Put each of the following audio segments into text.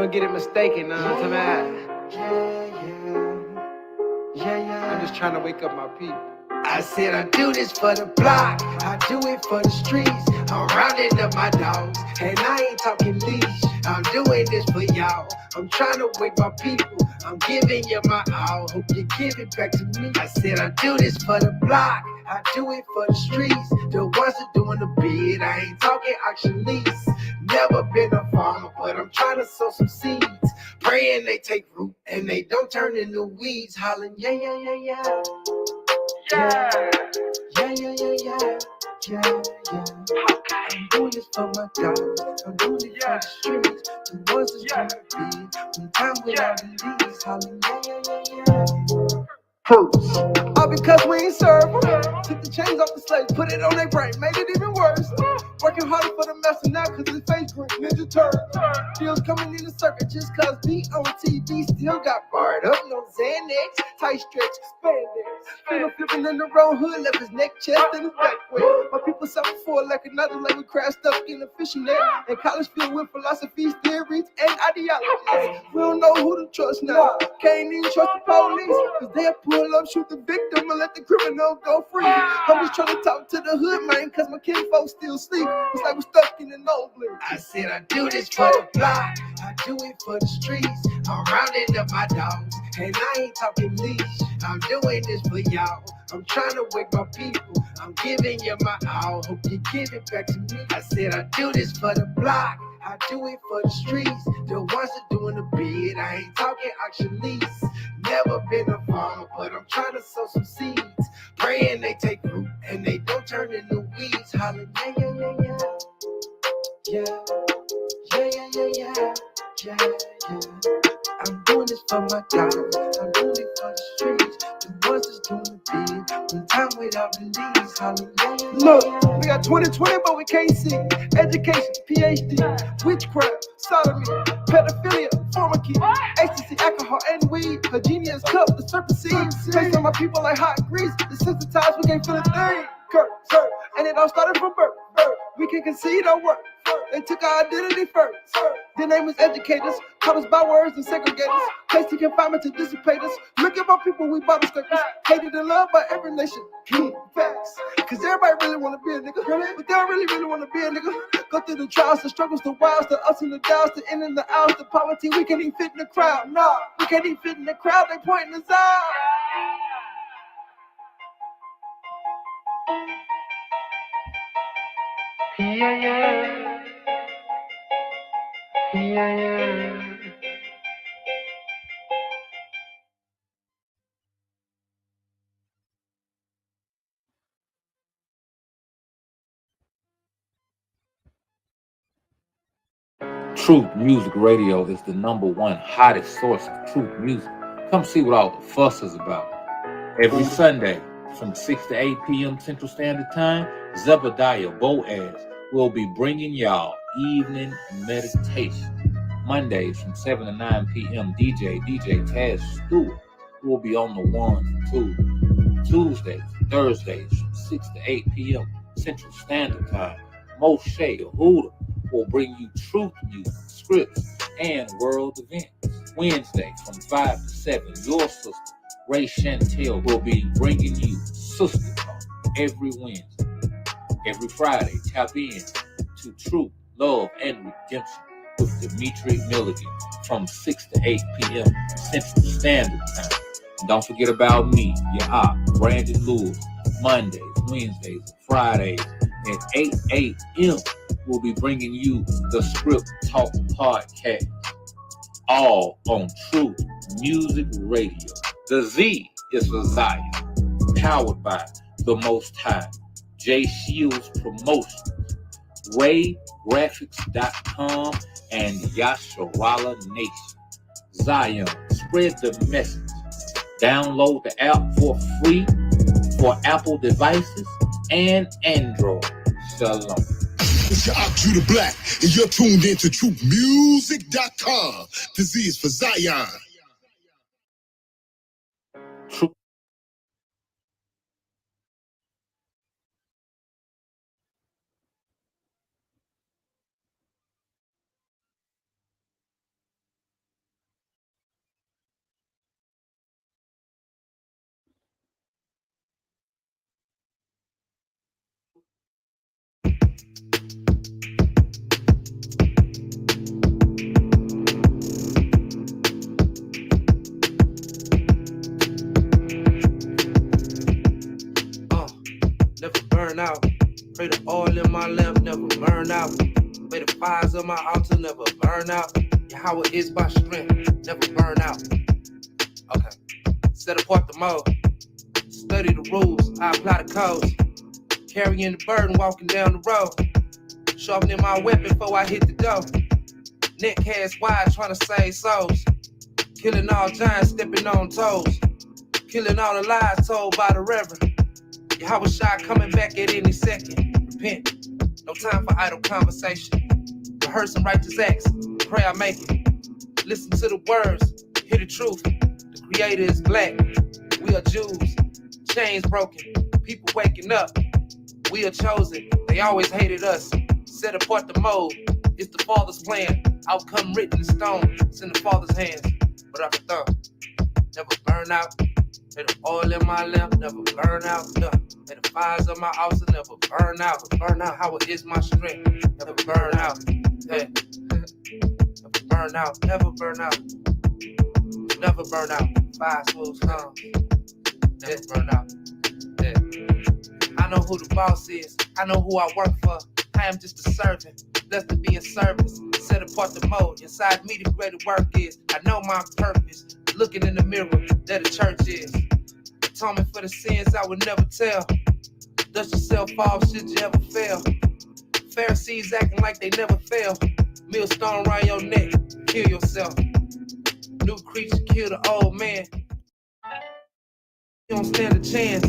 Don't get it mistaken, I'm just trying to wake up my people. I said I do this for the block, I do it for the streets. I'm rounding up my dogs, and I ain't talking leash. I'm doing this for y'all, I'm trying to wake my people. I'm giving you my all, hope you give it back to me. I said I do this for the block, I do it for the streets. The ones that doing the bid, I ain't talking auction lease. Never been a farmer, but I'm trying to sow some seeds. Praying they take root and they don't turn into weeds. Hollering, yeah, yeah, yeah, yeah. Yeah, yeah, yeah, yeah, yeah, yeah, yeah. I'm doing this for my dogs, I'm doing it for the streets. The ones that's trying to be, when time without the leaves. Hollering, yeah, yeah, yeah, yeah. Proofs. All because we ain't serve them. Took the chains off the slaves, put it on their brain, made it even worse. Working harder for the master now cause his face green, Ninja Turtle. Deals coming in the circuit just cause we on TV still got barred up. No Xanax, tight stretch, spandex. Feel him flipping in the wrong hood, left his neck, chest, and his back way. My people suffer for it like another, like we crashed up in a fishing net. And college filled with philosophies, theories, and ideologies. We don't know who to trust now. Can't even trust the police, cause they'll pull up, shoot the victim, and let the criminal go free. I'm just trying to talk to the hood, man, cause my kinfolk still sleep. It's like we're stuck in an old blue. I said I do this for the block, I do it for the streets. I'm rounding up my dogs, and I ain't talking leash. I'm doing this for y'all, I'm trying to wake my people. I'm giving you my all, hope you give it back to me. I said I do this for the block, I do it for the streets. The ones that doing the bid, I ain't talking auction lease. Never been a farmer, but I'm trying to sow some seeds. Praying they take root and they don't turn into weeds. Hollering, yeah, yeah, yeah, yeah. Yeah, yeah, yeah, yeah, yeah. Yeah, yeah. I'm doing this for my dogs, I'm doing it for the streets. The ones that's doing the bid, when time without release. Hollering, yeah, yeah, yeah. Look, we got 2020, but we can't see. Education, PhD, witchcraft, sodomy, pedophilia, pharmacy, ecstasy, alcohol, and weed. A genius cup, the serpent seed. Taste on my people like hot grease. Desensitized, we can't feel a thing. Curse, sir, and it all started from birth. We can concede our work. They took our identity first. Their name was educators, taught us by words and segregators. Tasty confinement to dissipate us. Look at my people, we bottle scrapers. Hated and loved by every nation. Facts. Cause everybody really wanna be a nigga. But they don't really wanna be a nigga. Go through the trials, the struggles, the wilds, the ups and the downs, the in and the outs, the poverty. We can't even fit in the crowd. No, we can't even fit in the crowd. They pointing us out. Yeah, yeah. Yeah, yeah. Truth Music Radio is the #1 hottest source of truth music. Come see what all the fuss is about. Every Sunday from 6 to 8 p.m. Central Standard Time, Zebediah Boaz will be bringing y'all evening meditation. Mondays from 7 to 9 p.m. DJ Taz Stewart will be on the ones and twos. Tuesdays, Thursdays from 6 to 8 p.m. Central Standard Time, Moshe Yehuda will bring you truth music, scripts, and world events. Wednesday from 5 to 7, your sister, Ray Chantel, will be bringing you Sister Talk every Wednesday. Every Friday, tap in to Truth, Love, and Redemption with Dimitri Milligan from 6 to 8 p.m. Central Standard Time. And don't forget about me, your op, Brandon Lewis, Mondays, Wednesdays, and Fridays at 8 a.m. We'll be bringing you the Script Talk Podcast, all on Truth Music Radio. The Z is for Zion, powered by the Most High, J Shields Promotions, RayGraphics.com, and Yasharala Nation. Zion, spread the message. Download the app for free for Apple devices and Android. Shalom. It's your Op Judah Black, and you're tuned into TruthMusic.com. The Z is for Zion. Truth. burn out. Pray the oil in my lamp never burn out. May the fires of my altar never burn out. Yahweh is my strength, never burn out. Okay. Set apart the mode. Study the rules, I apply the codes. Carrying the burden, walking down the road. Sharpening my weapon before I hit the door. Neck cast wide, trying to save souls. Killing all giants, stepping on toes. Killing all the lies told by the reverend. Yahweh Shai coming back at any second. Repent, no time for idle conversation. Rehearsing righteous acts, pray I make it. Listen to the words, hear the truth. The Creator is black, we are Jews. Chains broken, people waking up. We are chosen, they always hated us. Set apart the mode, it's the Father's plan. Outcome written in stone, it's in the Father's hands. But I can thumb, never burn out. May the oil in my lamp never burn out. May the fires of my altar never burn out. Burn out how it is my strength. Never burn out. Yeah. Never burn out. Never burn out. Never burn out. Fire smooth tongue. Never burn out. Yeah. I know who the boss is. I know who I work for. I am just a servant. Blessed to be in service. Set apart the mode. Inside me the greater work is. I know my purpose. Looking in the mirror, there the church is. Atonement for the sins I would never tell. Dust yourself off should you ever fail. Pharisees acting like they never fail. Millstone around your neck, kill yourself. New creature, kill the old man. You don't stand a chance.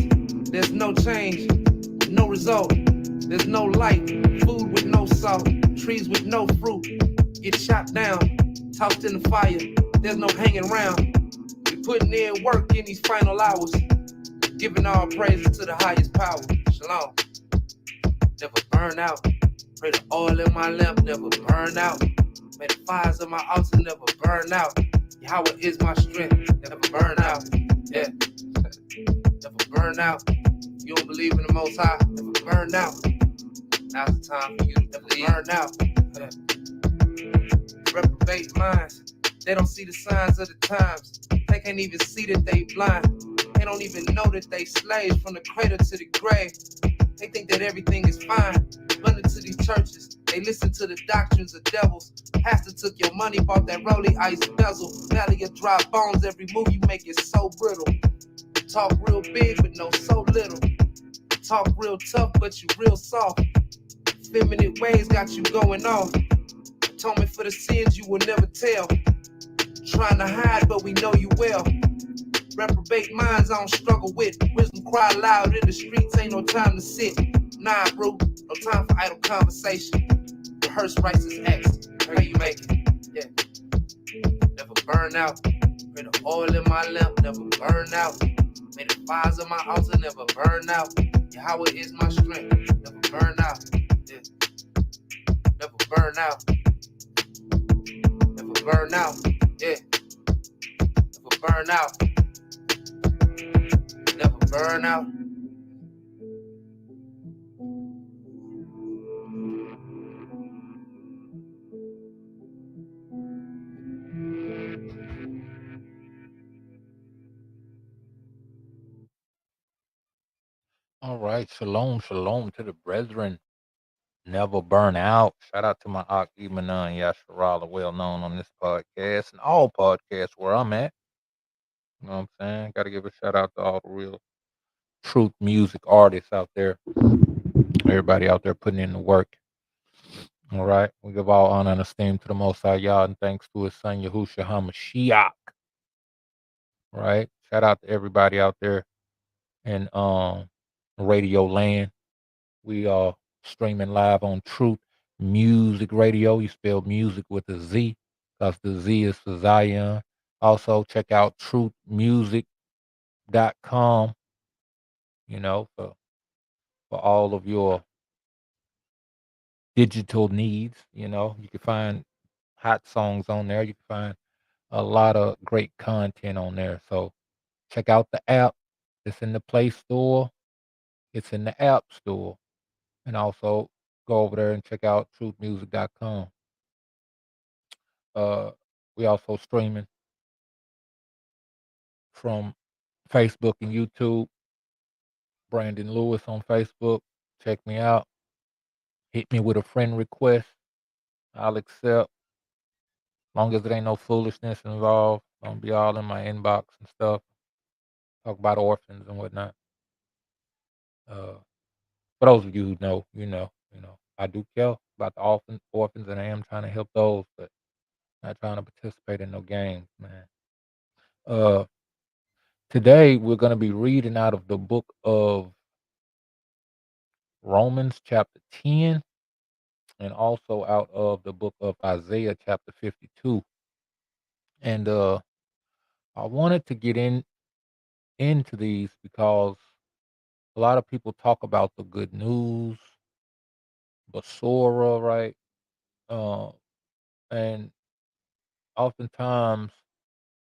There's no change, no result. There's no light, food with no salt, trees with no fruit. Get chopped down, tossed in the fire. There's no hanging around. We putting in work in these final hours, giving all praises to the highest power. Shalom. Never burn out. Pray the oil in my lamp never burn out. May the fires of my altar never burn out. Yahweh is my strength, never burn out. Yeah. Never burn out. You don't believe in the Most High, never burn out. Now's the time for you to never burn out. Reprobate minds, they don't see the signs of the times. They can't even see that they blind. They don't even know that they slaves from the cradle to the grave. They think that everything is fine. Run into these churches, they listen to the doctrines of devils. Pastor took your money, bought that rolling ice bezel. Valley of dry bones, every move you make is so brittle. Talk real big, but know so little. Talk real tough, but you real soft. Feminine ways got you going off. Atonement for the sins you will never tell. Trying to hide, but we know you well. Reprobate minds I don't struggle with. Wisdom cry loud in the streets, ain't no time to sit. Nah, bro, no time for idle conversation. Rehearse righteous acts, how you make it. Yeah. Never burn out. May the oil in my lamp never burn out. May the fires of my altar never burn out. Yahweh is my strength, never burn out. Yeah. Never burn out. Never burn out. Yeah. Never burn out. Never burn out. All right. Shalom, shalom to the brethren. Never burn out. Shout out to my Ak Imanan Yasharala, well known on this podcast and all podcasts where I'm at. You know what I'm saying? Got to give a shout out to all the real truth music artists out there. Everybody out there putting in the work. All right. We give all honor and esteem to the Most High Yah and thanks to his son Yahushua HaMashiach. Right. Shout out to everybody out there in radio land. We are streaming live on Truth Music Radio. You spell music with a Z because the Z is for Zion. Also, check out truthmusic.com, you know, for all of your digital needs. You know, you can find hot songs on there. You can find a lot of great content on there. So check out the app. It's in the Play Store. It's in the App Store. And also go over there and check out truthmusic.com. Uh, we also streaming from Facebook and YouTube. Brandon Lewis on Facebook. Check me out. Hit me with a friend request. I'll accept. Long as there ain't no foolishness involved. Don't be all in my inbox and stuff. Talk about orphans and whatnot. Uh, for those of you who know, I do care about the orphans, and I am trying to help those, but not trying to participate in no games, man. Uh, Today we're going to be reading out of the book of Romans, chapter 10, and also out of the book of Isaiah, chapter 52. And I wanted to get into these because a lot of people talk about the good news, Basora, right? Uh, and oftentimes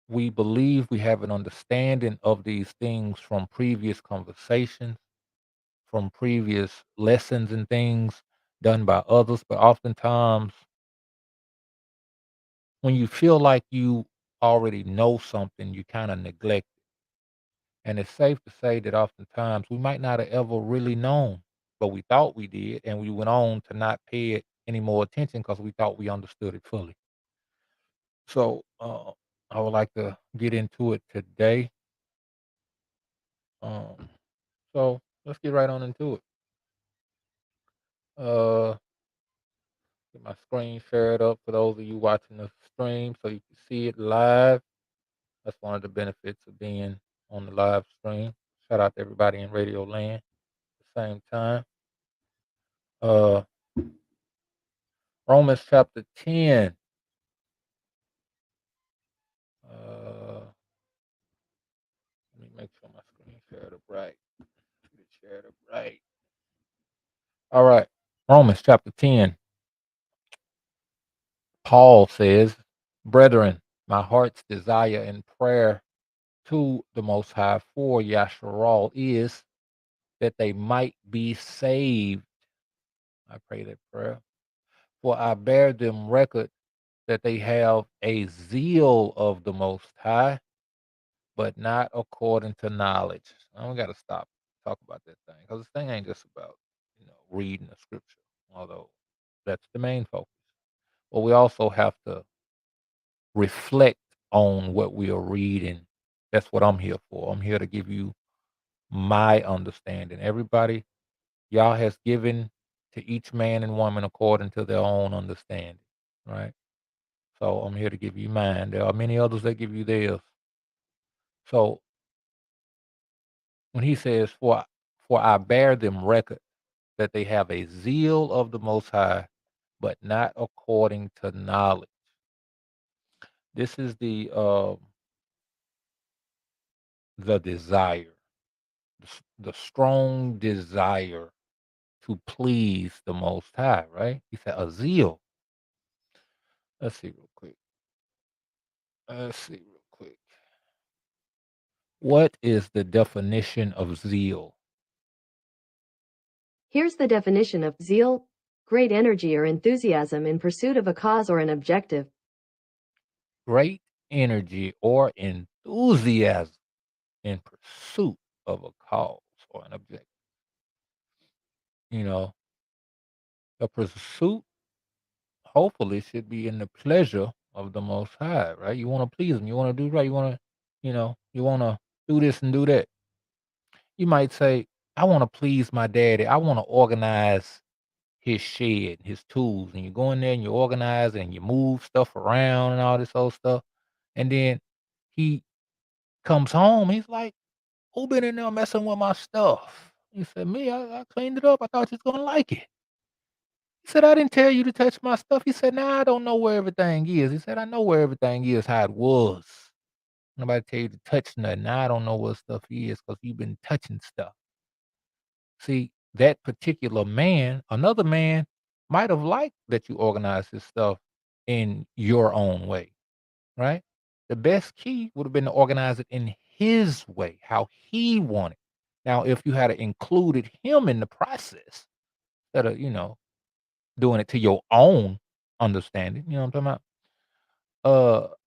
we believe we have an understanding of these things from previous conversations, from previous lessons and things done by others. But oftentimes, when you feel like you already know something, you kind of neglect it. And it's safe to say that oftentimes we might not have ever really known, but we thought we did. And we went on to not pay it any more attention because we thought we understood it fully. So I would like to get into it today. Um, so let's get right on into it. Uh, get my screen shared up for those of you watching the stream so you can see it live. That's one of the benefits of being on the live stream. Shout out to everybody in Radio Land at the same time. Uh, Romans chapter 10. Let me make sure my screen shared up right. Get it shared up right. All right. Romans chapter 10. Paul says, Brethren, my heart's desire and prayer to the Most High for Yasharal is that they might be saved. I pray that prayer. For I bear them record that they have a zeal of the Most High, but not according to knowledge. I don't got to stop talk about that thing because this thing ain't just about reading the scripture, although that's the main focus. But we also have to reflect on what we are reading. That's what I'm here for. I'm here to give you my understanding. Everybody, y'all has given to each man and woman according to their own understanding, right? So I'm here to give you mine. There are many others that give you theirs. So when he says, for I bear them record that they have a zeal of the Most High, but not according to knowledge. This is the desire, the strong desire to please the Most High, right? He said a zeal. Let's see real quick. Let's see real quick. What is the definition of zeal? Here's the definition of zeal: great energy or enthusiasm in pursuit of a cause or an objective. Great energy or enthusiasm in pursuit of a cause or an objective. You know, the pursuit hopefully should be in the pleasure of the Most High, right? You want to please Him. You want to do right. You want to do this and do that. You might say, I want to please my daddy. I want to organize his shed, his tools. And you go in there and you organize and you move stuff around and all this old stuff. And then he comes home. He's like, who been in there messing with my stuff? He said, me, I cleaned it up. I thought you was gonna like it. He said, I didn't tell you to touch my stuff. He said, nah, I don't know where everything is. He said, I know where everything is, how it was. Nobody tell you to touch nothing. Now I don't know what stuff is because you've been touching stuff. See, that particular man, another man might have liked that you organized his stuff in your own way, right? The best key would have been to organize it in his way, how he wanted. Now, if you had included him in the process, instead of, doing it to your own understanding, you know what I'm talking about?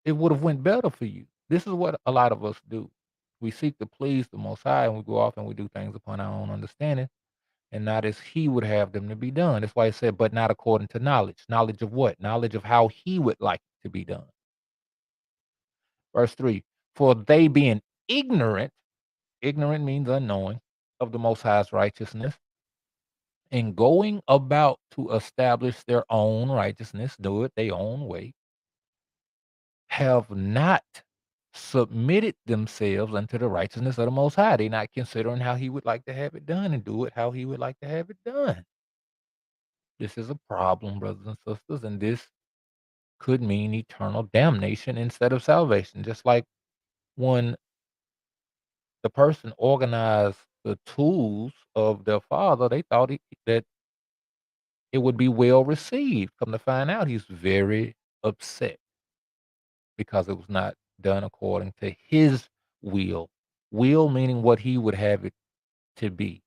It would have went better for you. This is what a lot of us do. We seek to please the Most High, and we go off and we do things upon our own understanding, and not as He would have them to be done. That's why it said, but not according to knowledge. Knowledge of what? Knowledge of how He would like it to be done. Verse 3, for they being ignorant means unknowing, of the Most High's righteousness, and going about to establish their own righteousness, do it their own way, have not submitted themselves unto the righteousness of the Most High. They're not considering how He would like to have it done and do it how He would like to have it done. This is a problem, brothers and sisters, and this could mean eternal damnation instead of salvation. Just like when the person organized the tools of their father, they thought that it would be well received. Come to find out, he's very upset because it was not done according to his will. Will meaning what he would have it to be,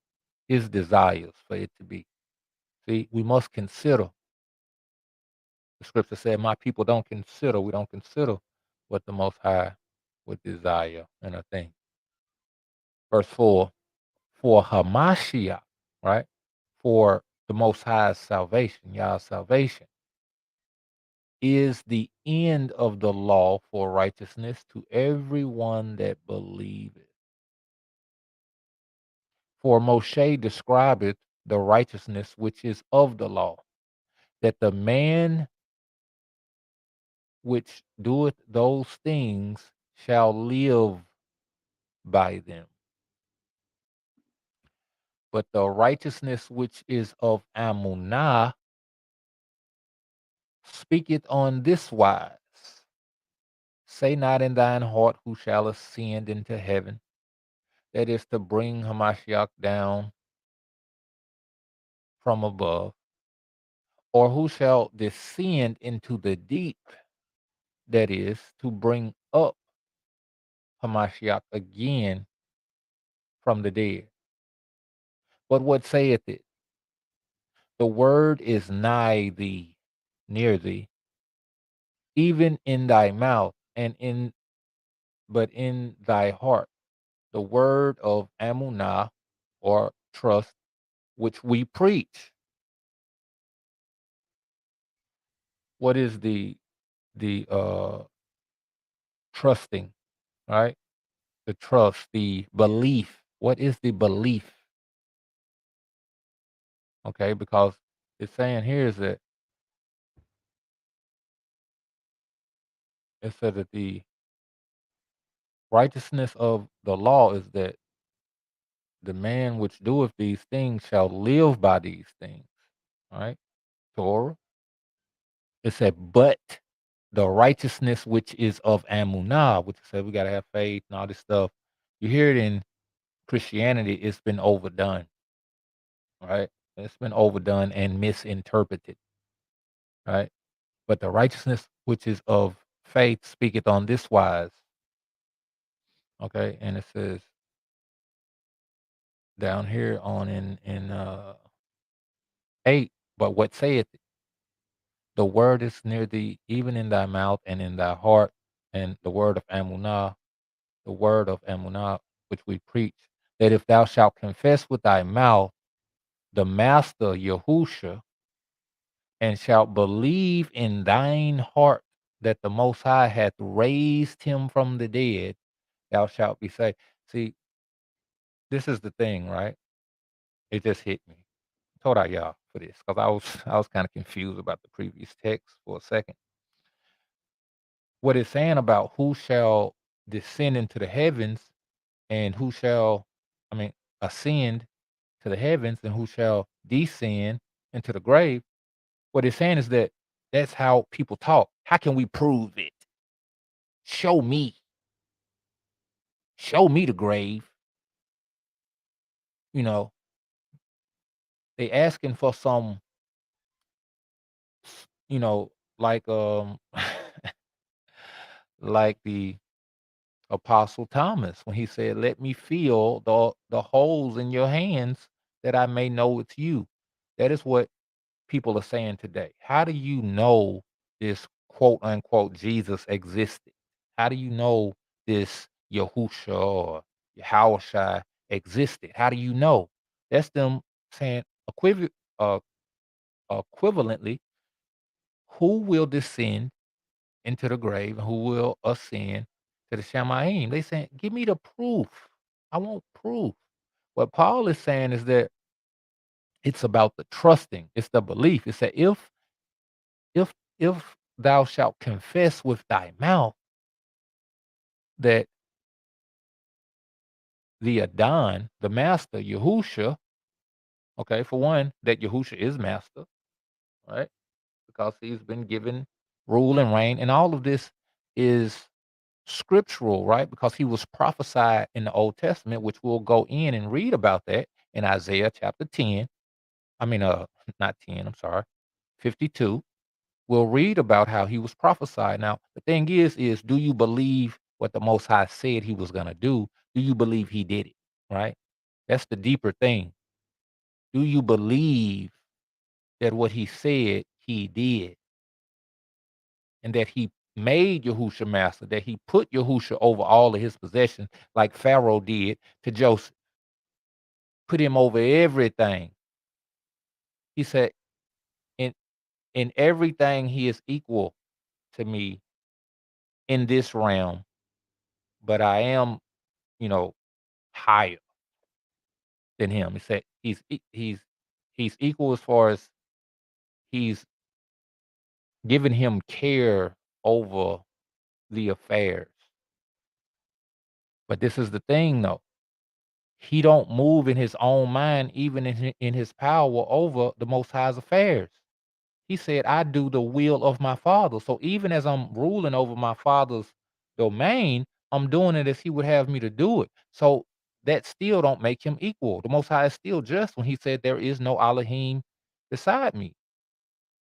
his desires for it to be. See, we must consider. The scripture said, my people don't consider. We don't consider what the Most High would desire in a thing. Verse 4, for Hamashiach, right? For the Most High's salvation, Yah's salvation, is the end of the law for righteousness to everyone that believeth. For Moshe describeth the righteousness which is of the law, that the man which doeth those things shall live by them. But the righteousness which is of Amunah speaketh on this wise: say not in thine heart, who shall ascend into heaven, that is to bring Hamashiach down from above, or who shall descend into the deep, that is to bring up Hamashiach again from the dead. But what saith it? The word is nigh thee, near thee, even in thy mouth and in thy heart, the word of Amunah, or trust, which we preach. What is the trusting, right? The trust, the belief. What is the belief? Okay, because it's saying here is that it said that the righteousness of the law is that the man which doeth these things shall live by these things. Right? Torah. It said, but the righteousness which is of Amunah, which said we gotta have faith and all this stuff. You hear it in Christianity, it's been overdone. Right? It's been overdone and misinterpreted. Right? But the righteousness which is of faith speaketh on this wise. Okay, and it says down here on in 8, but what saith it? The word is near thee, even in thy mouth and in thy heart, and the word of Amunah, which we preach, that if thou shalt confess with thy mouth the Master Yahusha, and shalt believe in thine heart that the Most High hath raised him from the dead, thou shalt be saved. See, this is the thing, right? It just hit me. Told out y'all for this because I was kind of confused about the previous text for a second. What it's saying about who shall descend into the heavens and who shall, ascend to the heavens and who shall descend into the grave. What it's saying is that that's how people talk. How can we prove it? Show me. Show me the grave. You know, they asking for some, like like the Apostle Thomas when he said, "Let me feel the holes in your hands that I may know it's you." That is what people are saying today. How do you know this quote unquote Jesus existed? How do you know this Yahusha or Yahushua existed. How do you know? That's them saying uh, equivalently, who will descend into the grave and who will ascend to the Shamayim? They saying, give me the proof. I want proof. What Paul is saying is that it's about the trusting. It's the belief. It's that if if thou shalt confess with thy mouth that the Adon, the master, Yahusha, okay, for one, that Yahusha is master, right? Because he's been given rule and reign, and all of this is scriptural, right? Because he was prophesied in the Old Testament, which we'll go in and read about that in Isaiah chapter 10. I mean, not 10, I'm sorry, 52. We'll read about how he was prophesied. Now, the thing is do you believe what the Most High said he was going to do? Do you believe he did it? Right? That's the deeper thing. Do you believe that what he said he did, and that he made Yahusha master, that he put Yahusha over all of his possessions, like Pharaoh did to Joseph, put him over everything? He said, in in everything he is equal to me in this realm, but I am, you know, higher than him. He said he's equal as far as he's given him care over the affairs. But this is the thing, though. He don't move in his own mind, even in his power over the Most High's affairs. He said, I do the will of my Father. So even as I'm ruling over my Father's domain, I'm doing it as he would have me to do it. So that still don't make him equal. The Most High is still just when he said there is no Elohim beside me,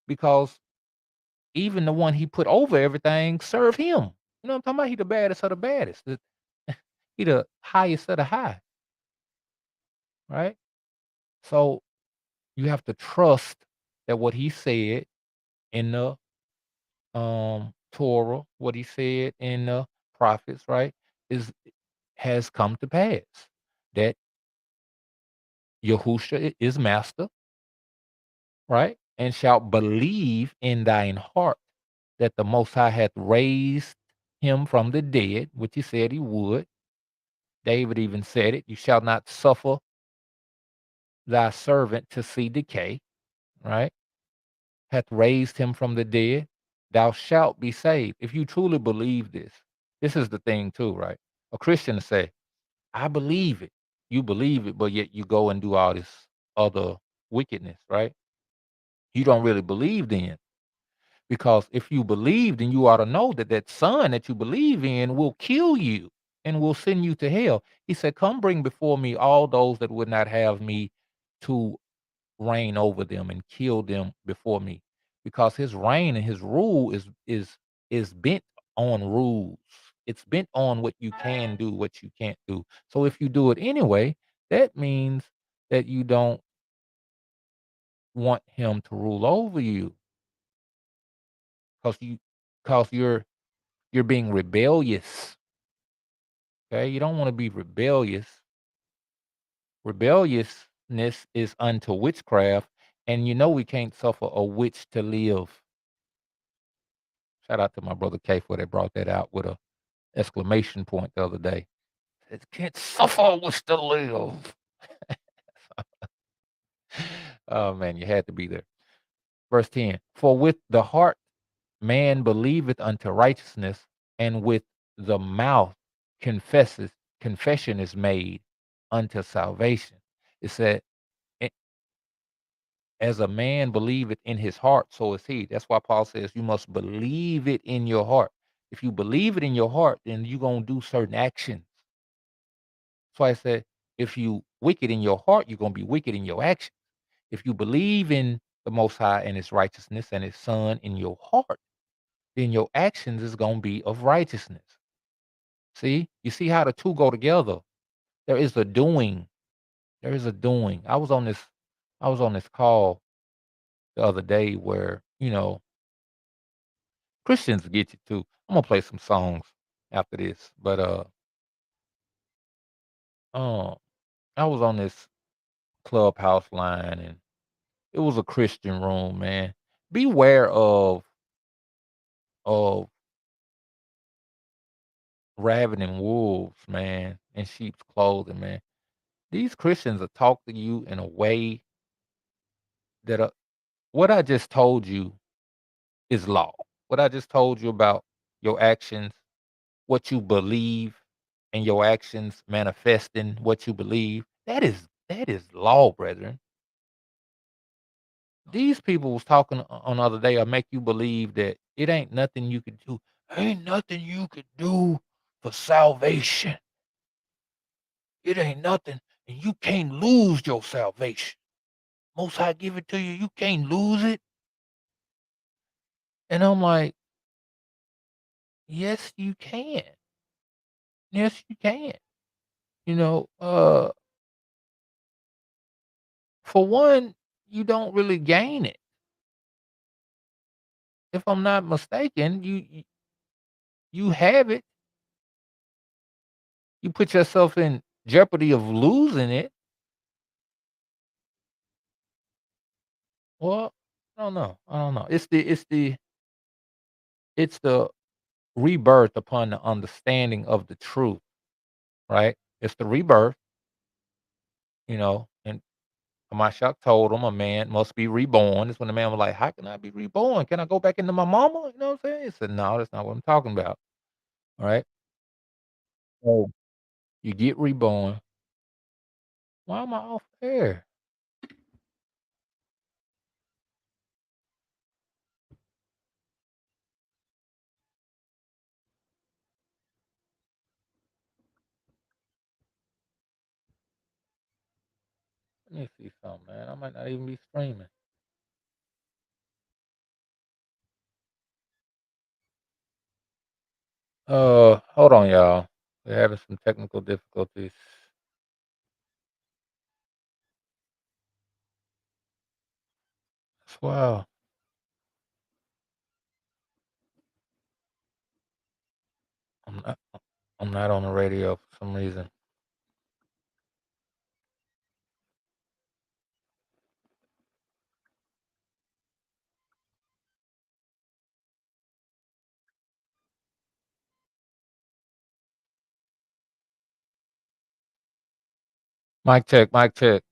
because even the one he put over everything serve him. You know what I'm talking about? He the baddest of the baddest. He the highest of the high, right? So you have to trust that what he said in the Torah, what he said in the prophets, right, is has come to pass. That Yahusha is master, right? And shalt believe in thine heart that the Most High hath raised him from the dead, which he said he would. David even said it, you shall not suffer thy servant to see decay, right? Hath raised him from the dead, thou shalt be saved. If you truly believe this, this is the thing too, right? A Christian to say, I believe it. You believe it, but yet you go and do all this other wickedness, right? You don't really believe then. Because if you believe, then you ought to know that that son that you believe in will kill you and will send you to hell. He said, come bring before me all those that would not have me to reign over them and kill them before me, because his reign and his rule is bent on rules. It's bent on what you can do, what you can't do. So if you do it anyway, that means that you don't want him to rule over you, because you're being rebellious. Okay, you don't want to be rebellious. Rebelliousness is unto witchcraft, and you know we can't suffer a witch to live. Shout out to my brother K for that brought that out with a exclamation point the other day. It can't suffer a witch to live. Oh man, you had to be there. Verse 10. For with the heart man believeth unto righteousness, and with the mouth confession is made unto salvation. It said, as a man believeth in his heart, so is he. That's why Paul says you must believe it in your heart. If you believe it in your heart, then you're going to do certain actions. That's why I said, if you wicked in your heart, you're going to be wicked in your actions. If you believe in the Most High and his righteousness and his son in your heart, then your actions is going to be of righteousness. See, you see how the two go together. There is a doing. There is a doing. I was on this call the other day where, Christians get you too. I'm gonna play some songs after this, but Um, I was on this Clubhouse line, and it was a Christian room, man. Beware of ravening wolves, man, in sheep's clothing, man. These Christians will talk to you in a way that what I just told you is law. What I just told you about your actions, what you believe, and your actions manifesting what you believe, that is law, brethren. These people was talking on the other day will make you believe that it ain't nothing you could do. Ain't nothing you could do for salvation. It ain't nothing, and you can't lose your salvation. Most High give it to you, you can't lose it. And I'm like, yes, you can. Yes, you can. You know, for one, you don't really gain it. If I'm not mistaken, you have it. You put yourself in jeopardy of losing it. Well, I don't know. I don't know. It's the rebirth upon the understanding of the truth, right? It's the rebirth, and Kamashak told him a man must be reborn. It's when the man was like, how can I be reborn? Can I go back into my mama? You know what I'm saying? He said, no, that's not what I'm talking about. All right. So you get reborn. Why am I off air? Let me see something, man. I might not even be streaming. Hold on, y'all. We're having some technical difficulties. Wow. I'm not I'm not on the radio for some reason. Mic check, mic check,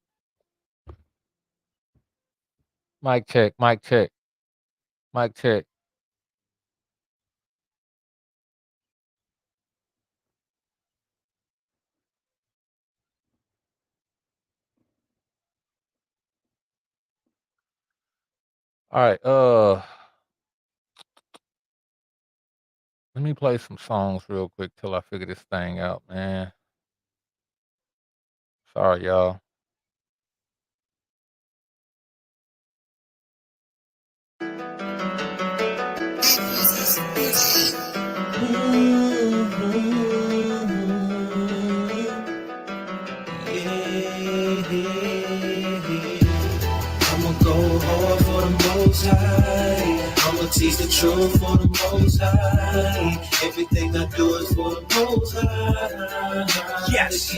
mic check, mic check, mic check. All right, let me play some songs real quick till I figure this thing out, man. Sorry, y'all. I'ma go hard for the most high. I'ma teach the truth for the most high. Everything I do is for the most high. Yes.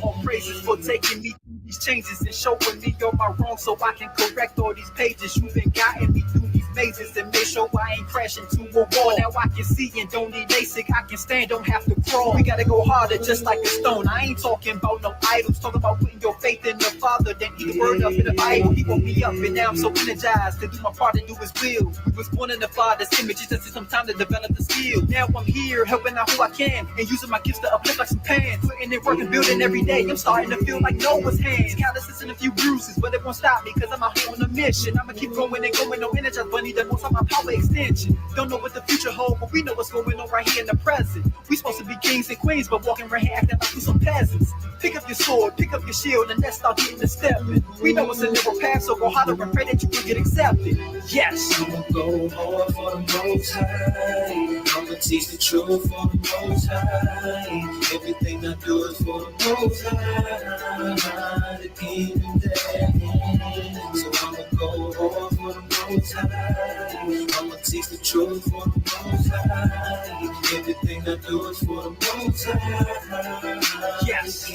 All praises for taking me through these changes and showing me all my wrongs so I can correct all these pages. You've been guiding me through these mazes and make sure I ain't crashing to a wall. Now I can see and don't need basic. I can stand, don't have to crawl. We gotta go harder just like a stone. I ain't talking about no idols. Talking about putting your faith in the Father. Then eat the word up in the Bible. He woke me up and now I'm so energized to do my part and do his will. We was born in the Father's image. It just took some time to develop the skill. Now I'm here helping out who I can and using my gifts to uplift like some pans. Putting in work and building every day. I'm starting to feel like Noah's hands. Calluses and a few bruises, but it won't stop me because I'm out here on a mission. I'ma keep going and going, no energized bunny. The most of my power extension. Don't know what the future holds, but we know what's going on right here in the present. We supposed to be kings and queens, but walking right here acting like we some peasants. Pick up your sword, pick up your shield, and let's start getting the stepping. We know it's a narrow path, so go harder and pray that you can get accepted. Yes. I'ma go hard for the most high. I'ma teach the truth for the most high. Everything I do is for the most high. The kingdom there. So I'ma go hard for the most high. I'ma teach the truth for the most high. Everything I do is for the most high. Yes.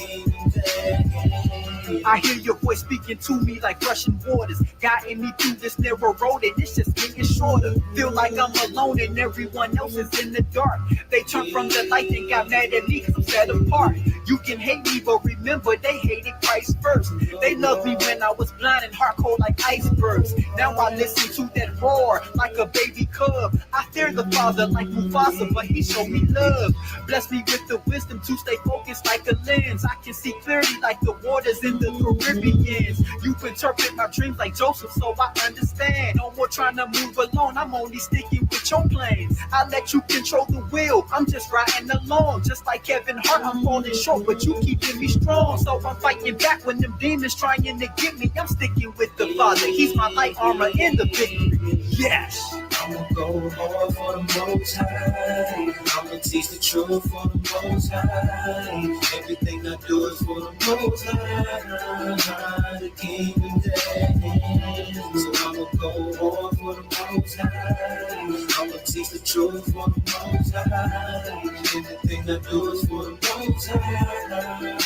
I hear your voice speaking to me like rushing waters, guiding me through this narrow road, and it's just getting shorter. Feel like I'm alone and everyone else is in the dark. They turned from the light and got mad at me because I'm set apart. You can hate me, but remember they hated Christ first. They loved me when I was blind and heart cold like icebergs. Now I listen to that roar like a baby cub. I fear the Father like Mufasa, but he showed me love. Bless me with the wisdom to stay focused like a lens. I can see clearly like the waters in the Caribbean. You interpret my dreams like Joseph, so I understand. No more trying to move alone, I'm only sticking with your plans. I let you control the wheel, I'm just riding along. Just like Kevin Hart, I'm falling short, but you keeping me strong. So I'm fighting back when them demons trying to get me. I'm sticking with the Father, He's my light armor in the victory. Yes. I'ma go hard for the most high. I'ma teach the truth for the most high. Everything I do is for the most high. The kingdom day. So I'ma go hard for the most high. I'ma teach the truth for the most high. Everything I do is for the most high.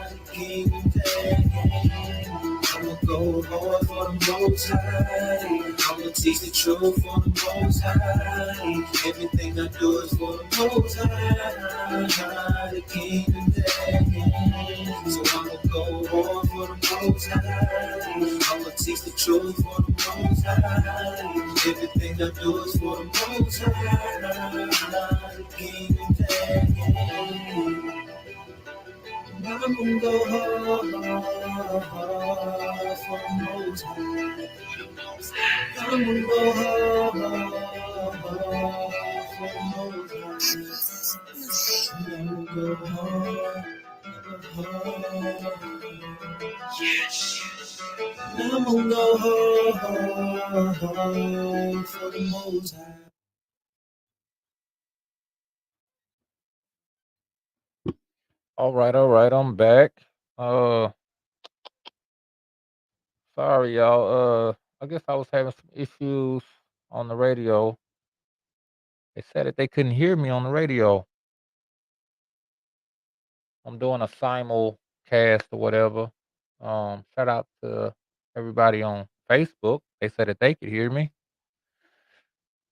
The kingdom day. I'ma go hard for the most high. I'ma teach the truth for the most high. Everything I do is for the most high. The kingdom day. So I'ma go hard for the most high. I'ma teach the truth for the most high. Everything I do is for the most high. The kingdom day. I'm gonna go hard for the most high. I'm gonna go hard for the most high. I'm gonna go hard. Yes. I'm gonna go hard for the most high. All right, I'm back. Sorry, y'all. I guess I was having some issues on the radio. They said that they couldn't hear me on the radio. I'm doing a simulcast or whatever. Shout out to everybody on Facebook. They said that they could hear me.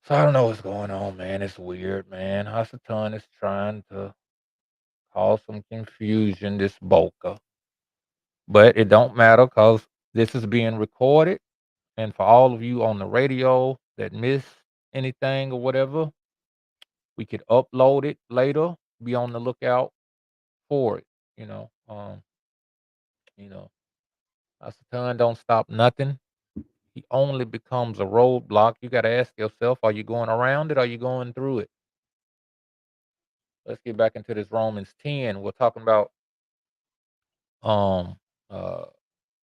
So I don't know what's going on, man. It's weird, man. Hasatan is trying to cause some confusion, this Boca. But it don't matter because this is being recorded. And for all of you on the radio that miss anything or whatever, we could upload it later. Be on the lookout for it. You know, um, you know, Hasatan don't stop nothing. He only becomes a roadblock. You got to ask yourself: are you going around it? Or are you going through it? Let's get back into this Romans 10. We're talking about um uh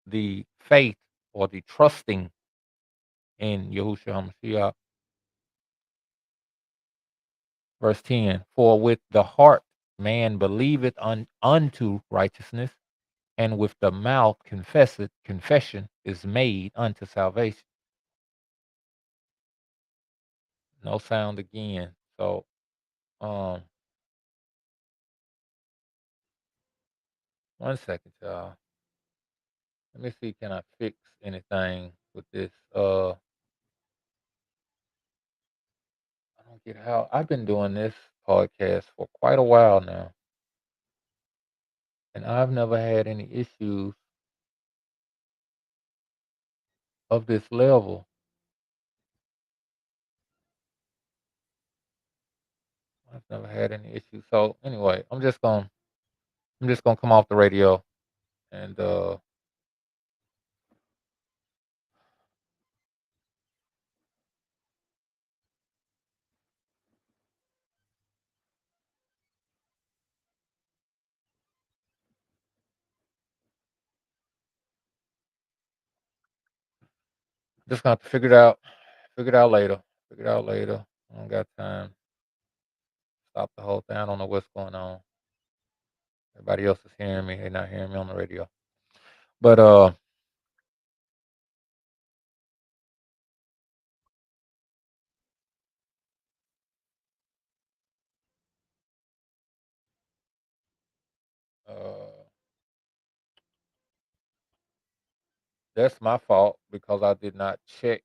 the faith or the trusting in Yahushua HaMashiach. Verse 10. For with the heart man believeth unto righteousness, and with the mouth confession is made unto salvation. No sound again. So um one second, y'all. Let me see, can I fix anything with this? I don't get how I've been doing this podcast for quite a while now, and I've never had any issues of this level. I've never had any issues. So anyway, I'm just gonna come off the radio and just gonna have to figure it out. Figure it out later. Figure it out later. I don't got time. Stop the whole thing. I don't know what's going on. Everybody else is hearing me. They're not hearing me on the radio. But That's my fault because I did not check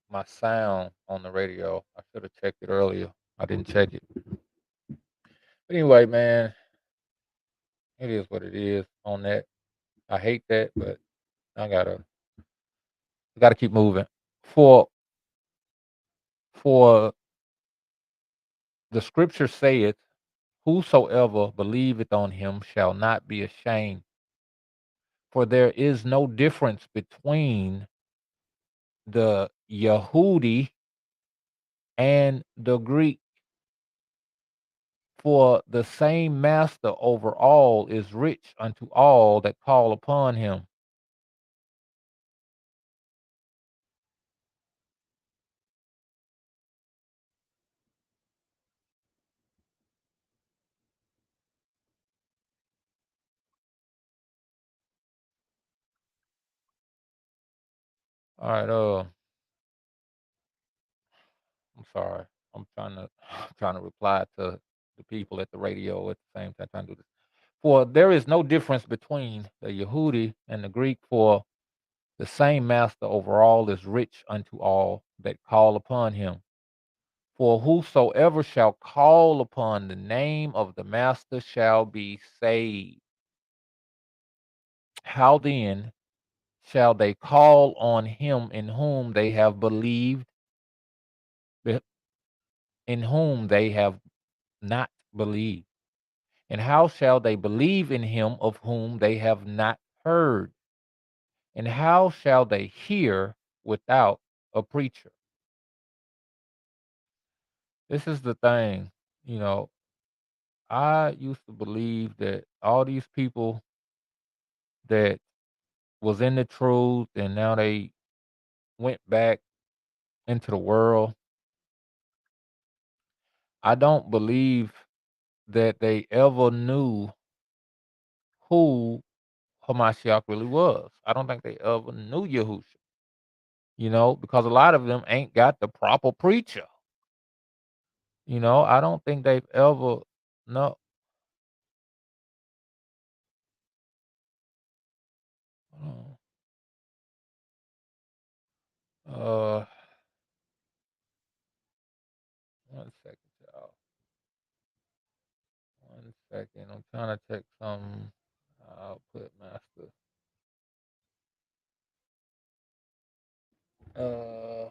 my sound on the radio. I should have checked it earlier. I didn't check it. But anyway, man, it is what it is on that. I hate that, but I gotta keep moving. For for the scripture saith, whosoever believeth on him shall not be ashamed. For there is no difference between the Yehudi and the Greek. For the same master over all is rich unto all that call upon him. All right, I'm sorry. I'm trying to reply to the people at the radio at the same time trying to do this. For there is no difference between the Yehudi and the Greek, for the same master over all is rich unto all that call upon him. For whosoever shall call upon the name of the master shall be saved. How then shall they call on him in whom they have believed, in whom they have not believed? And how shall they believe in him of whom they have not heard? And how shall they hear without a preacher? This is the thing, you know, I used to believe that all these people that was in the truth and now they went back into the world, I don't believe that they ever knew who Hamashiach really was. I don't think they ever knew Yahusha, because a lot of them ain't got the proper preacher. I don't think they've ever no. Uh, 1 second, y'all. 1 second. I'm trying to check some. I'll put master. Uh,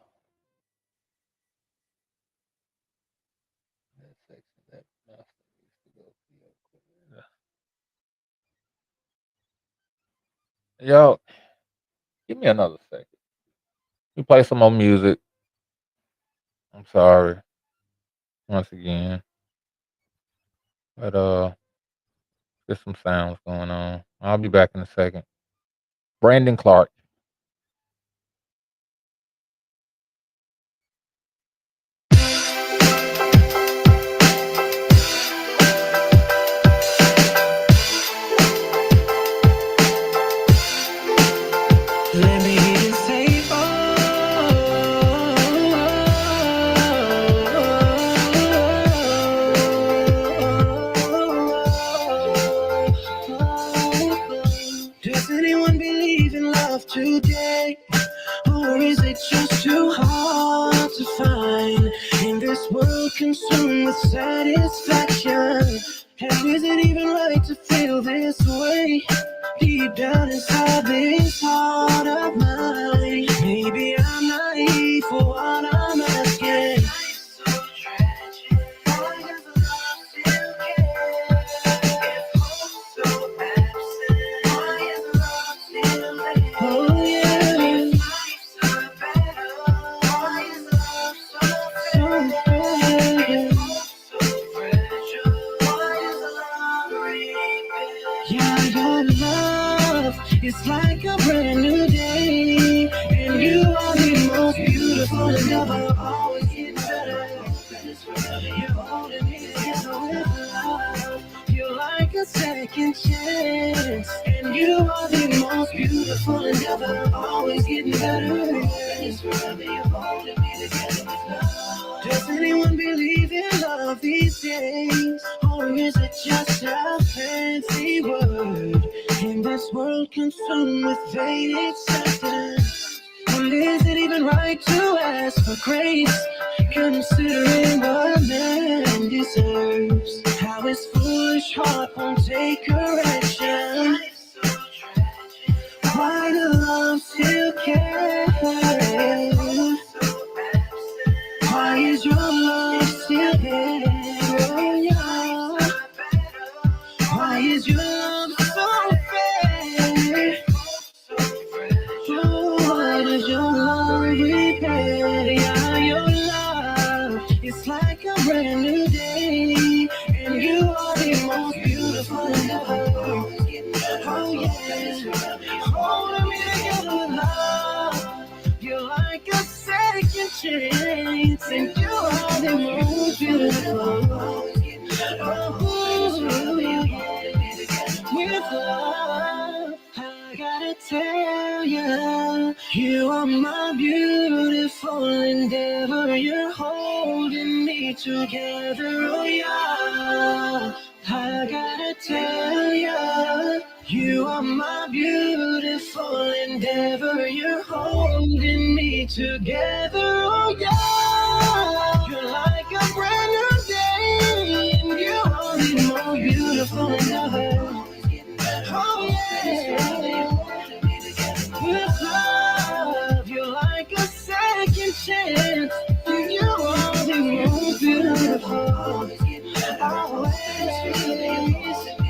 that section that master needs to go to. Yo, give me another second. You play some more music. I'm sorry once again, but there's some sounds going on. I'll be back in a second. Brandon Clark. Let me hear you say, does anyone believe in love today? Or is it just too hard to find in this world consumed with satisfaction? And is it even right to feel this way deep down inside this heart of mine? Maybe I'm naive for what I'm asking. Life's so tragic. Why does love still care? If hope's so absent, why is love still there? Oh yeah. If life's a battle, why is love so fair? If hope's so fragile, why is love rebuilt? Yeah, love is like a brand new day, and you are the most beautiful and ever, always getting better. You're holding me together with love. You're like a second chance, and you are the most beautiful and ever, always getting better. You're holding me together with love. Does anyone believe in love these days, or is it just a fancy word? In this world consumed with vain acceptance, and is it even right to ask for grace, considering what man deserves? How his foolish heart won't take correction. Why do love still care? Why is your love still here? Oh, yeah. Why is your love so fair? Oh, why does your love repair? Yeah, your love is like a brand new day, and you are the most beautiful in the world. Oh yeah, holding me together with love. You're like a second chance, and you are the most beautiful. Oh, with love, I gotta tell ya, you are my beautiful endeavor. You're holding me together, oh yeah. I gotta tell ya, you are my beautiful endeavor. You're holding me together, oh yeah. You're like a brand new day, and you are the most beautiful endeavor. Oh yeah, with love, you're like a second chance. You are the most beautiful. Always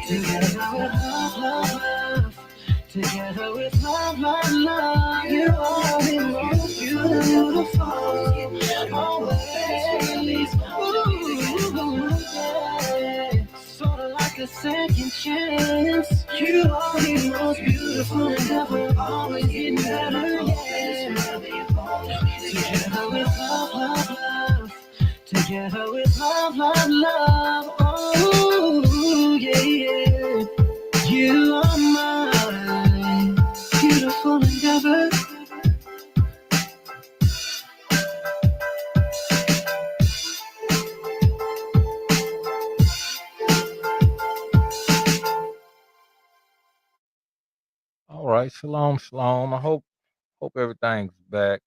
together with love, love, love. Together with love, love, love. You are the most beautiful. Always, ooh, yeah. Sort of like a second chance. You are the most beautiful and ever, always getting better, yeah. Together with love, love, love. Together with love, love, love. Oh, yeah, yeah. You are my beautiful endeavor. All right, shalom, shalom. I hope everything's back.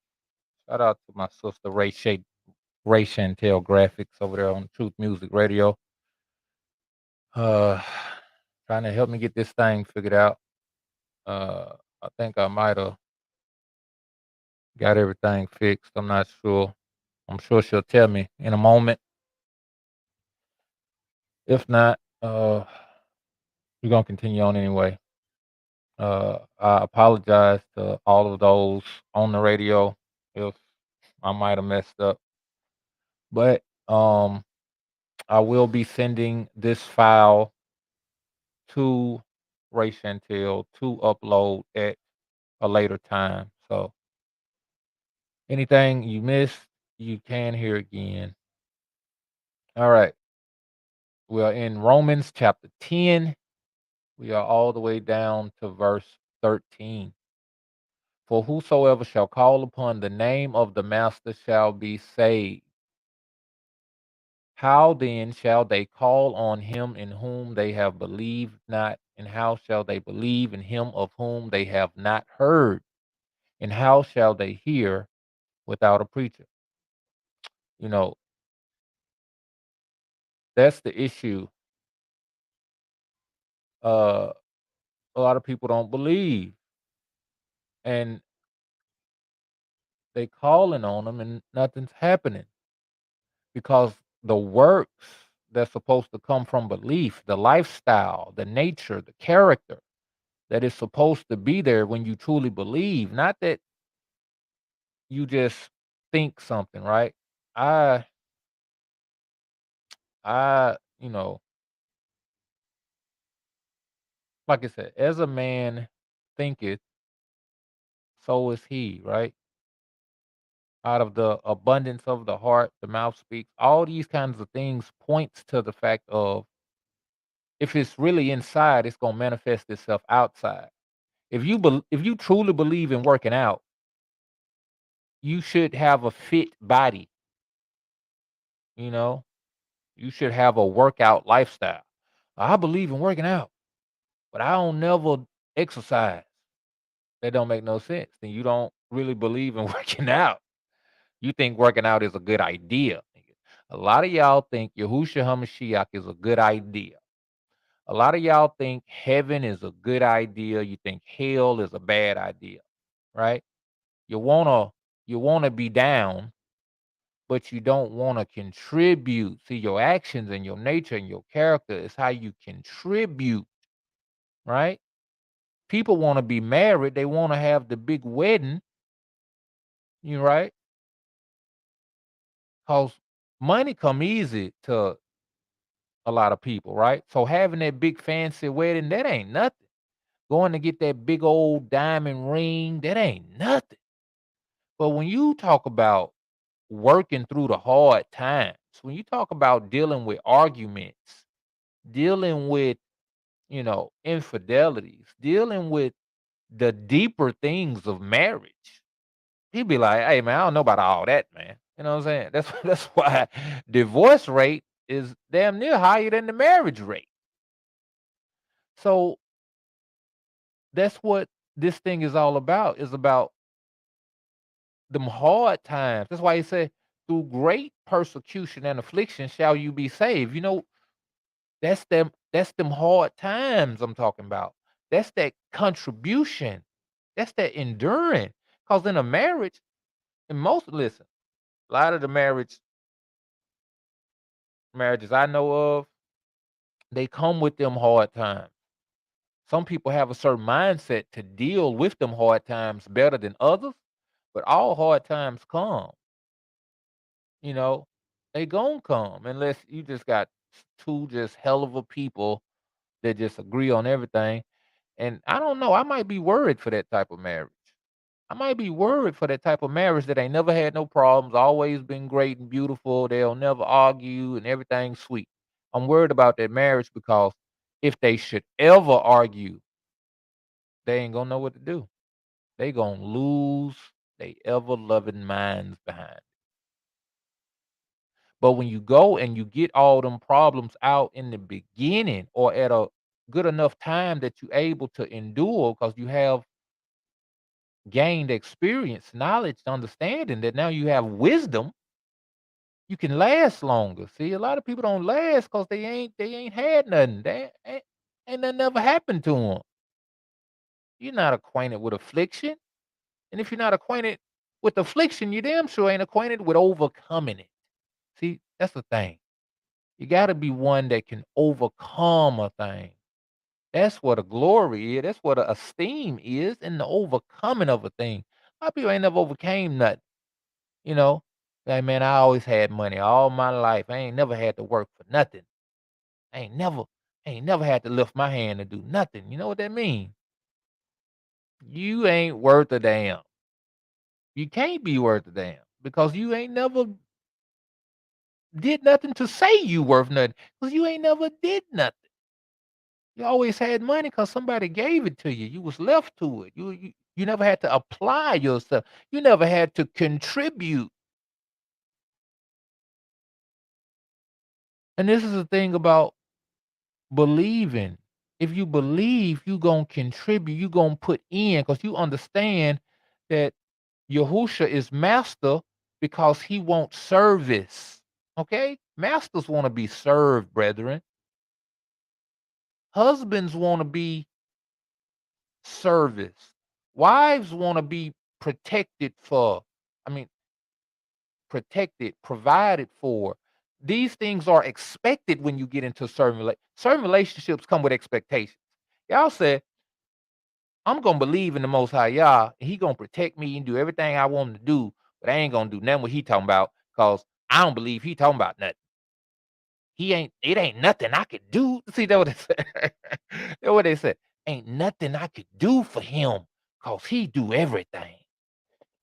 Shout out to my sister Ray Chantel Graphics over there on Truth Music Radio. Uh, trying to help me get this thing figured out. I think I might have got everything fixed. I'm not sure. I'm sure she'll tell me in a moment. If not, we're gonna continue on anyway. I apologize to all of those on the radio if I might have messed up, but I will be sending this file to Ray Chantel to upload at a later time. So anything you missed, you can hear again. All right. We are in Romans chapter 10. We are all the way down to verse 13. For whosoever shall call upon the name of the Master shall be saved. How then shall they call on him in whom they have believed not? And how shall they believe in him of whom they have not heard? And how shall they hear without a preacher? You know, that's the issue. Uh, a lot of people don't believe, and they calling on them, and nothing's happening because the works that's supposed to come from belief, the lifestyle, the nature, the character that is supposed to be there when you truly believe, not that you just think something, right? I I, like I said, as a man thinketh, so is he, right? Out of the abundance of the heart, the mouth speaks. All these kinds of things points to the fact of if it's really inside, it's gonna manifest itself outside. If you truly believe in working out, you should have a fit body. You know, you should have a workout lifestyle. I believe in working out, but I don't never exercise. That don't make no sense. Then you don't really believe in working out. You think working out is a good idea. A lot of y'all think Yahushua HaMashiach is a good idea. A lot of y'all think heaven is a good idea. You think hell is a bad idea, right? You wanna be down, but you don't want to contribute. See, your actions and your nature and your character is how you contribute, right? People want to be married. They want to have the big wedding, you right? Cause money come easy to a lot of people, right? So having that big fancy wedding, that ain't nothing. Going to get that big old diamond ring, that ain't nothing. But when you talk about working through the hard times, when you talk about dealing with arguments, dealing with, infidelities, dealing with the deeper things of marriage, he'd be like, "Hey man, I don't know about all that, man." You know what I'm saying? That's why divorce rate is damn near higher than the marriage rate. So that's what this thing is all about. Is about them hard times. That's why he said, "Through great persecution and affliction shall you be saved." That's them hard times I'm talking about. That's that contribution. That's that enduring. Because in a marriage, listen, a lot of the marriages I know of, they come with them hard times. Some people have a certain mindset to deal with them hard times better than others, but all hard times come. You know, they gon' come unless you just got two just hell of a people that just agree on everything. And I don't know, I might be worried for that type of marriage. I might be worried for that type of marriage that ain't never had no problems, always been great and beautiful. They'll never argue and everything's sweet. I'm worried about that marriage because if they should ever argue, they ain't gonna know what to do. They gonna lose they ever loving minds behind. But when you go and you get all them problems out in the beginning or at a good enough time that you're able to endure because you have gained experience, knowledge, understanding that now you have wisdom, you can last longer. See, a lot of people don't last because they ain't had nothing. Ain't nothing ever happened to them. You're not acquainted with affliction, and if you're not acquainted with affliction, you damn sure ain't acquainted with overcoming it. See, that's the thing. You got to be one that can overcome a thing. That's what a glory is. That's what a esteem is in the overcoming of a thing. A lot of people ain't never overcame nothing. You know, like man, I always had money all my life. I ain't never had to work for nothing. I ain't never had to lift my hand to do nothing. You know what that means? You ain't worth a damn. You can't be worth a damn because you ain't never did nothing to say you worth nothing because you ain't never did nothing. You always had money because somebody gave it to you. You was left to it. You never had to apply yourself. You never had to contribute. And this is the thing about believing. If you believe, you gonna contribute. You gonna put in because you understand that Yahusha is master because he wants service. Okay, masters want to be served, brethren. Husbands want to be service. Wives want to be protected for, I mean, protected, provided for. These things are expected when you get into certain relationships come with expectations. Y'all said, I'm gonna believe in the most high Yah, and he gonna protect me and do everything I want him to do, but I ain't gonna do nothing what he talking about because I don't believe he talking about nothing. It ain't nothing I could do. See that what they said? That what they said. Ain't nothing I could do for him because he do everything.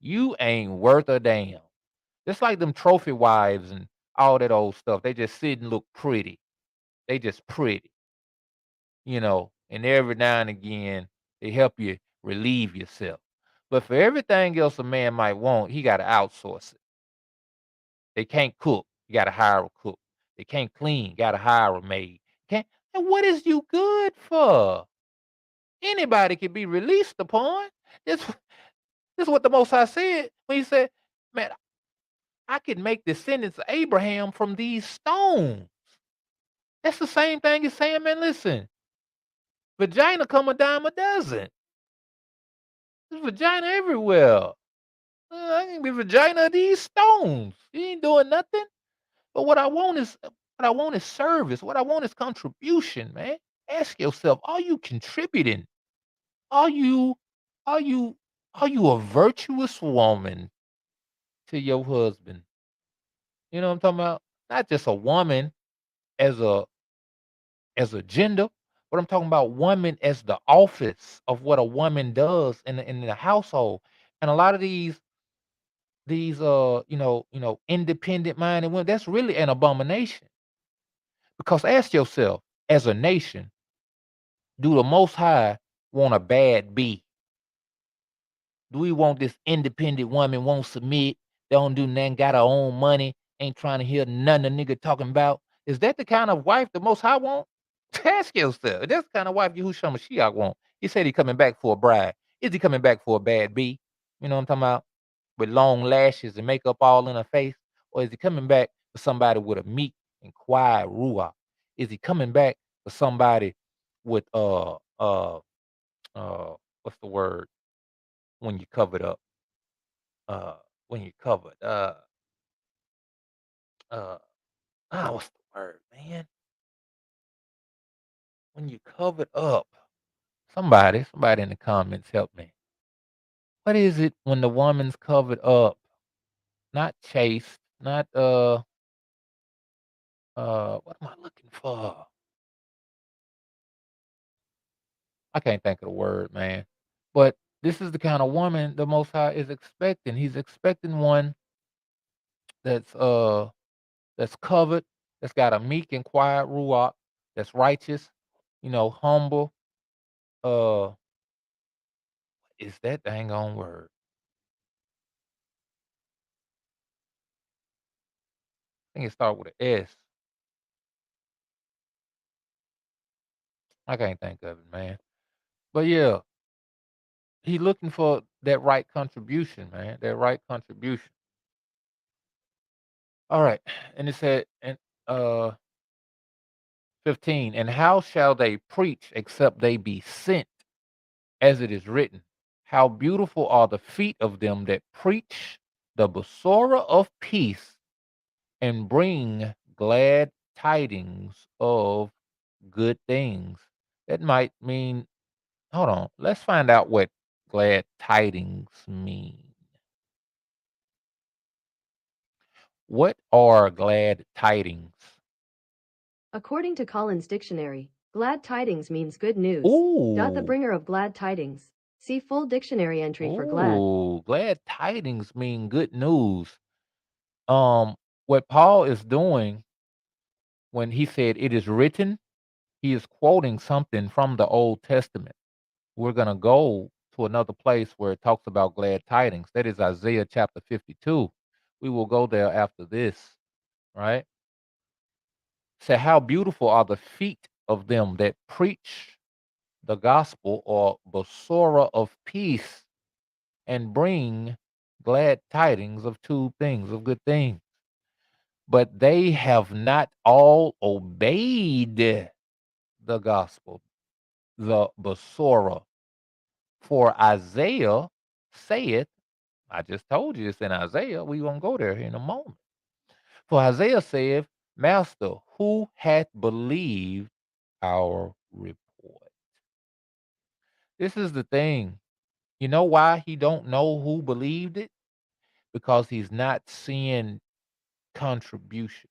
You ain't worth a damn. Just like them trophy wives and all that old stuff. They just sit and look pretty. They just pretty, and every now and again they help you relieve yourself. But for everything else a man might want, he got to outsource it. They can't cook, you got to hire a cook. They can't clean, got to hire a maid. Can't, and what is you good for? Anybody can be released upon. This, this is what the Most High said when he said, man, I can make descendants of Abraham from these stones. That's the same thing as saying, man, listen, vagina come a dime a dozen. There's vagina everywhere. I can be vagina of these stones. You ain't doing nothing. But what I want is service. What I want is contribution, man. Ask yourself, are you contributing? Are you are you are you a virtuous woman to your husband? You know what I'm talking about? Not just a woman as a gender, but I'm talking about woman as the office of what a woman does in the household. And a lot of these independent minded women, that's really an abomination. Because ask yourself, as a nation, do the most high want a bad B? Do we want this independent woman won't submit, don't do nothing, got her own money, ain't trying to hear nothing a nigga talking about? Is that the kind of wife the most high want? Ask yourself. That's the kind of wife Yahushua Mashiach want. He said he coming back for a bride. Is he coming back for a bad B? You know what I'm talking about? With long lashes and makeup all in her face? Or is he coming back for somebody with a meek and quiet ruah? Is he coming back for somebody with what's the word when you covered up? When you covered uh what's the word, man? When you covered up. Somebody in the comments help me. What is it when the woman's covered up? Not chaste, not what am I looking for? I can't think of the word, man. But this is the kind of woman the Most High is expecting. He's expecting one that's uh that's covered, that's got a meek and quiet ruach, that's righteous, humble. Uh, is that dang on word? I think it starts with an S. I can't think of it, man. But yeah, he looking for that right contribution, man. That right contribution. All right. And it said and uh 15, and how shall they preach except they be sent, as it is written? How beautiful are the feet of them that preach the Basora of peace and bring glad tidings of good things. That might mean, hold on, let's find out what glad tidings mean. What are glad tidings? According to Collins Dictionary, glad tidings means good news. The Ooh, bringer of glad tidings. See full dictionary entry for glad. glad tidings mean good news. What Paul is doing when he said it is written, he is quoting something from the Old Testament. We're going to go to another place where it talks about glad tidings. That is Isaiah chapter 52. We will go there after this, right? Say, how beautiful are the feet of them that preach the gospel or basora of peace and bring glad tidings of two things, of good things. But they have not all obeyed the gospel, the basora. For Isaiah saith, I just told you it's in Isaiah. We won't go there in a moment. For Isaiah saith, Master, who hath believed our report? This is the thing. You know why he don't know who believed it? Because he's not seeing contribution.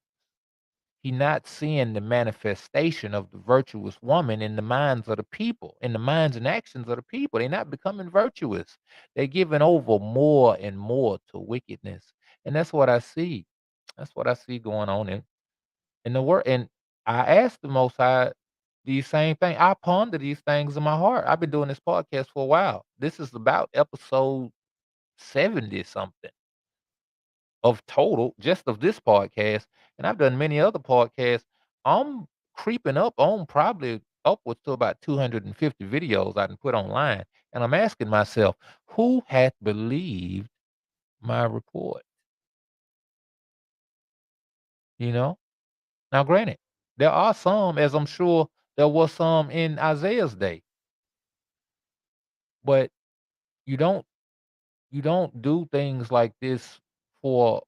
He not seeing the manifestation of the virtuous woman in the minds of the people, in the minds and actions of the people. They're not becoming virtuous. They're giving over more and more to wickedness. And that's what I see. That's what I see going on in the world. And I asked the Most High these same things. I ponder these things in my heart. I've been doing this podcast for a while. This is about episode 70 something of total, just of this podcast. And I've done many other podcasts. I'm creeping up on probably upwards to about 250 videos I can put online. And I'm asking myself, who hath believed my report? You know? Now, granted, there are some, as I'm sure there was some in Isaiah's day, but you don't you don't do things like this for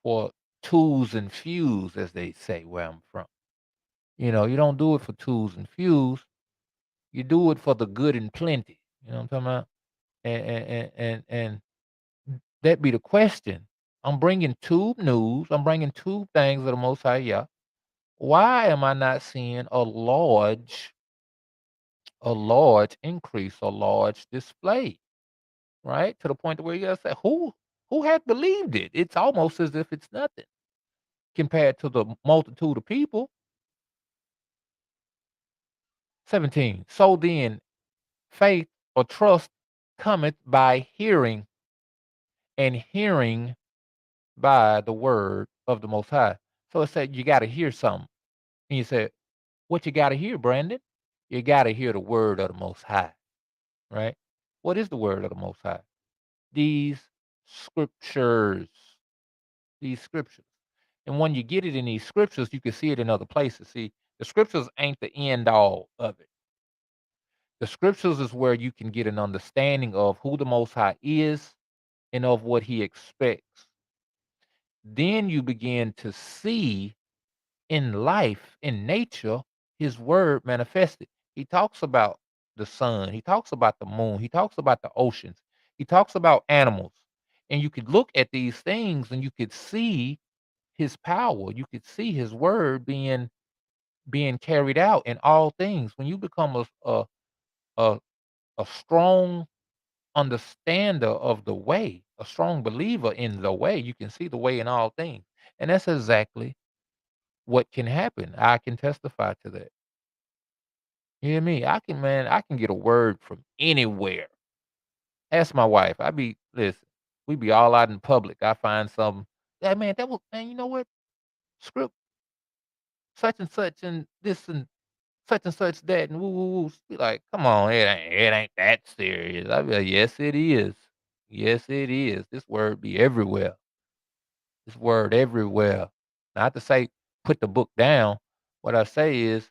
for twos and fews, as they say where I'm from. You don't do it for twos and fews. You do it for the good and plenty. You know what I'm talking about? And that be the question. I'm bringing tube news. I'm bringing tube things of the Most High Yah. Why am I not seeing a large increase, a large display, right? To the point to where you gotta say, who had believed it? It's almost as if it's nothing compared to the multitude of people. 17. So then faith or trust cometh by hearing, and hearing by the word of the Most High. So it said you got to hear something. And you said, what you got to hear, Brandon? You got to hear the word of the Most High, right? What is the word of the Most High? These scriptures, these scriptures. And when you get it in these scriptures, you can see it in other places. See, the scriptures ain't the end all of it. The scriptures is where you can get an understanding of who the Most High is and of what he expects. Then you begin to see in life, in nature, his word manifested. He talks about the sun, he talks about the moon, he talks about the oceans, he talks about animals. And you could look at these things and you could see his power. You could see his word being carried out in all things. When you become a, a strong understander of the way, a strong believer in the way, you can see the way in all things. And that's exactly what can happen. I can testify to that. You hear me? I can get a word from anywhere. Ask my wife. Listen, we be all out in public. I find something. Yeah, man, you know what? Script such and such and this and such that and woo woo woo. Be like, come on, it ain't that serious. I be like, yes, it is. Yes, it is. This word be everywhere. This word everywhere. Not to say put the book down. What I say is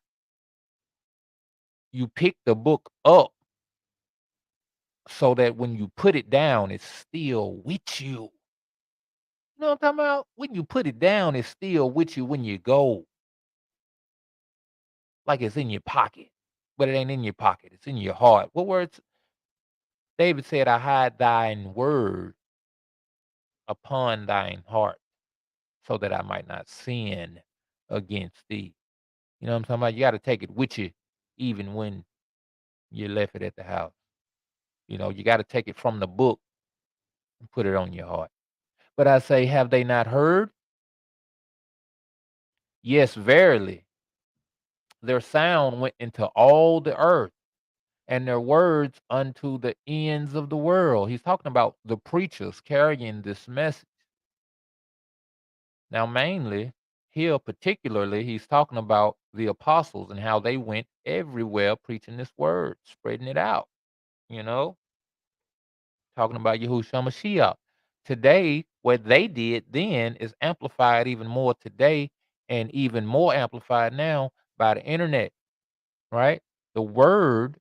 you pick the book up so that when you put it down, it's still with you. You know what I'm talking about? When you put it down, it's still with you when you go. Like it's in your pocket. But it ain't in your pocket. It's in your heart. What words? David said, I hide thine word upon thine heart so that I might not sin against thee. You know what I'm talking about? You got to take it with you even when you left it at the house. You got to take it from the book and put it on your heart. But I say, have they not heard? Yes, verily. Their sound went into all the earth, and their words unto the ends of the world. He's talking about the preachers carrying this message. Now, mainly, here particularly, he's talking about the apostles and how they went everywhere preaching this word, spreading it out, you know, talking about Yahushua Mashiach. Today, what they did then is amplified even more today and even more amplified now by the internet, right? The word,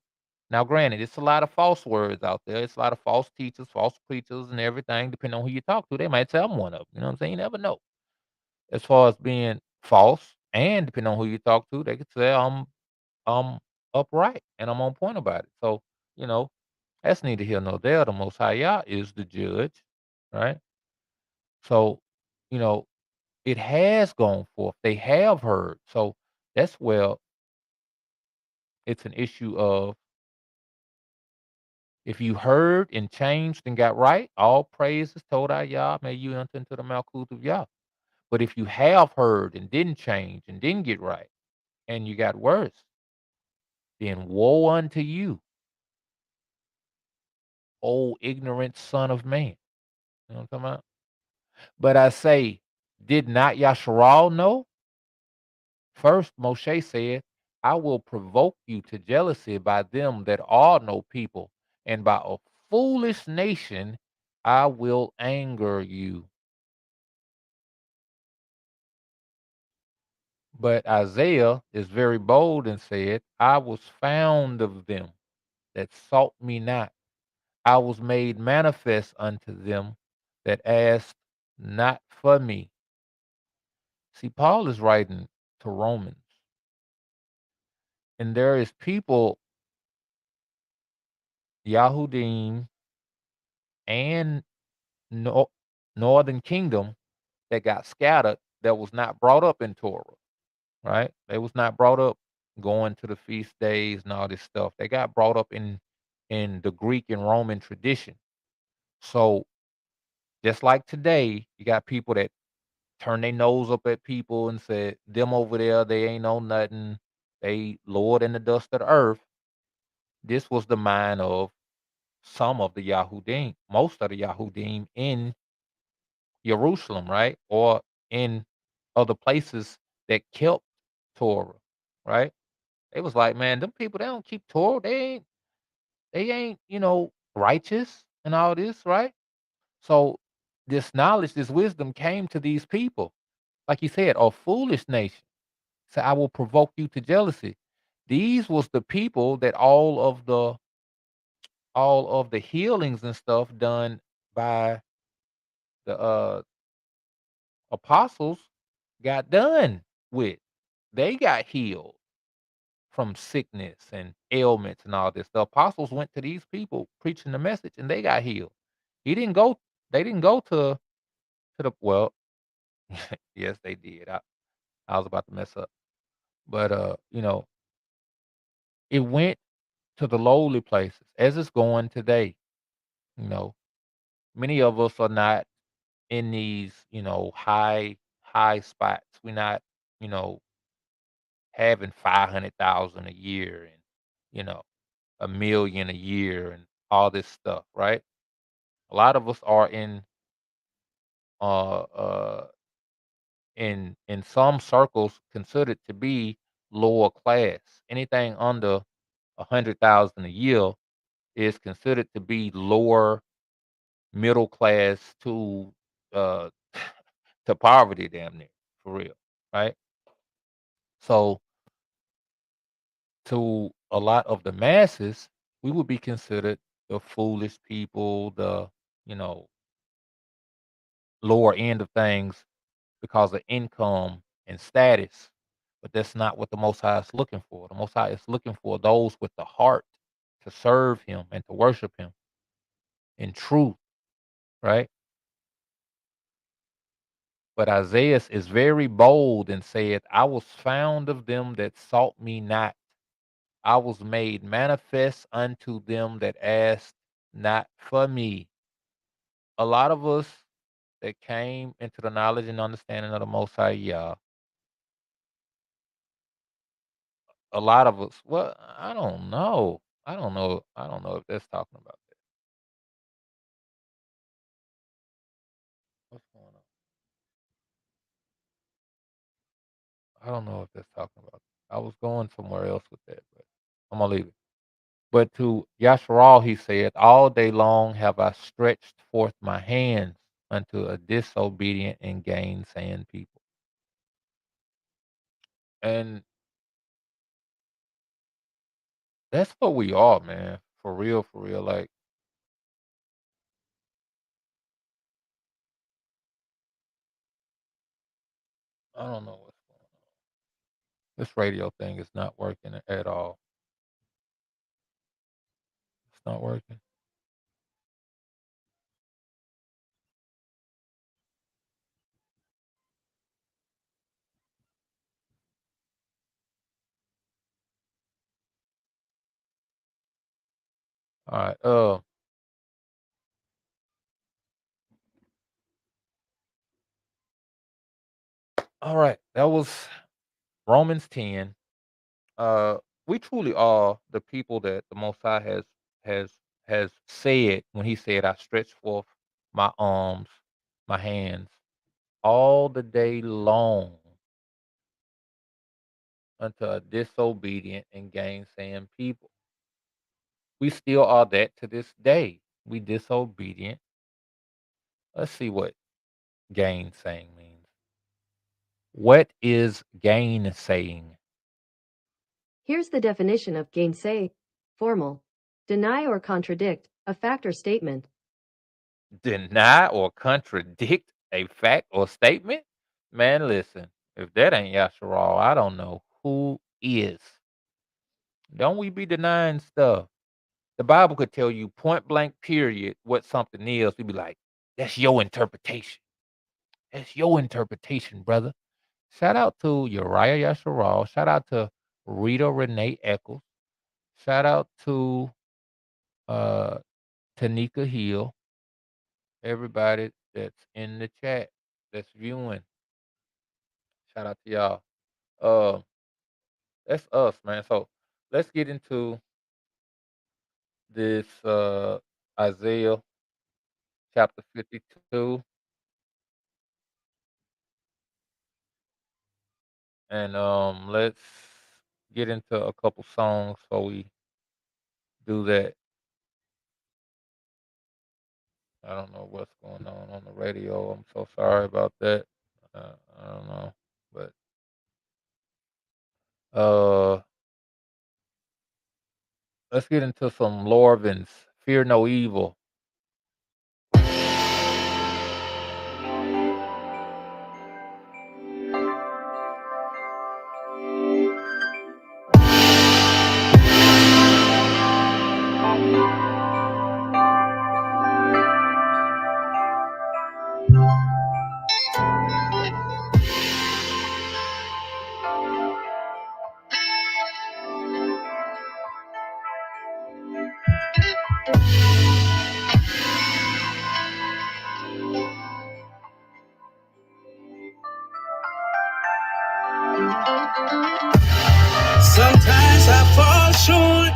now granted, it's a lot of false words out there. It's a lot of false teachers, false preachers, and everything, depending on who you talk to. They might say I'm one of them. You know what I'm saying? You never know. As far as being false, and depending on who you talk to, they could say I'm upright and I'm on point about it. So, you know, that's neither here nor there. The Most High Yah is the judge, right? So, you know, it has gone forth. They have heard. So that's where it's an issue of if you heard and changed and got right, all praise is told our Yah, may you enter into the Malkuth of Yah. But if you have heard and didn't change and didn't get right and you got worse, then woe unto you, O ignorant son of man. You know what I'm talking about? But I say, did not Yasharal know? First, Moshe said, I will provoke you to jealousy by them that are no people, and by a foolish nation I will anger you. But Isaiah is very bold and said, I was found of them that sought me not. I was made manifest unto them that asked not for me. See, Paul is writing to Romans, and there is people, Yahudim and no, Northern Kingdom, that got scattered, that was not brought up in Torah, right? They was not brought up going to the feast days and all this stuff. They got brought up in the Greek and Roman tradition. So just like today, you got people that turn their nose up at people and said, them over there, they ain't know nothing. They lower than the dust of the earth. This was the mind of some of the Yahudim, most of the Yahudim in Jerusalem, right? Or in other places that kept Torah, right? It was like, man, them people, they don't keep Torah. They ain't, righteous and all this, right? So this knowledge, this wisdom came to these people. Like you said, a foolish nation. So I will provoke you to jealousy. These was the people that all of the healings and stuff done by the apostles got done with. They got healed from sickness and ailments and all this. The apostles went to these people preaching the message and they got healed. He didn't go they didn't go to the well, yes, they did. I was about to mess up. But it went to the lowly places as it's going today. You know, many of us are not in these, high spots. We're not, you know, having 500,000 a year and, you know, a million a year and all this stuff, right? A lot of us are uh uh in some circles considered to be lower class. Anything under 100,000 a year is considered to be lower middle class uh to poverty, damn near, for real, right? So to a lot of the masses, we would be considered the foolish people, the, you know, lower end of things because of income and status. But that's not what the Most High is looking for. The Most High is looking for those with the heart to serve Him and to worship Him in truth, right? But Isaiah is very bold and said, I was found of them that sought me not. I was made manifest unto them that asked not for me. A lot of us that came into the knowledge and understanding of the Most High Yah, a lot of us, well, I don't know. I don't know. I don't know if that's talking about that. What's going on? I don't know if that's talking about that. I was going somewhere else with that, but I'm gonna leave it. But to Yasharal he said, all day long have I stretched forth my hands unto a disobedient and gainsaying people. And that's what we are, man. For real, for real. Like, I don't know what's going on. This radio thing is not working at all. It's not working. All right. All right. That was Romans 10. Uh we truly are the people that the Most High has has said when he said, I stretch forth my arms, my hands all the day long unto a disobedient and gainsaying people. We still are that to this day. We disobedient. Let's see what gainsaying means. What is gainsaying? Here's the definition of gainsay: formal, deny or contradict a fact or statement. Deny or contradict a fact or statement? Man, listen, if that ain't Yasharal, I don't know who is. Don't we be denying stuff? The Bible could tell you point blank, period, what something is. We'd be like, that's your interpretation. That's your interpretation, brother. Shout out to Uriah Yasharal. Shout out to Rita Renee Eccles. Shout out to uh, Tanika Hill. Everybody that's in the chat that's viewing. Shout out to y'all. Uh, that's us, man. So let's get into this Isaiah chapter 52. And let's get into a couple songs before we do that. I don't know what's going on the radio. I'm so sorry about that. I don't know, but uh, let's get into some Lorvins. Fear no evil. Sometimes I fall short,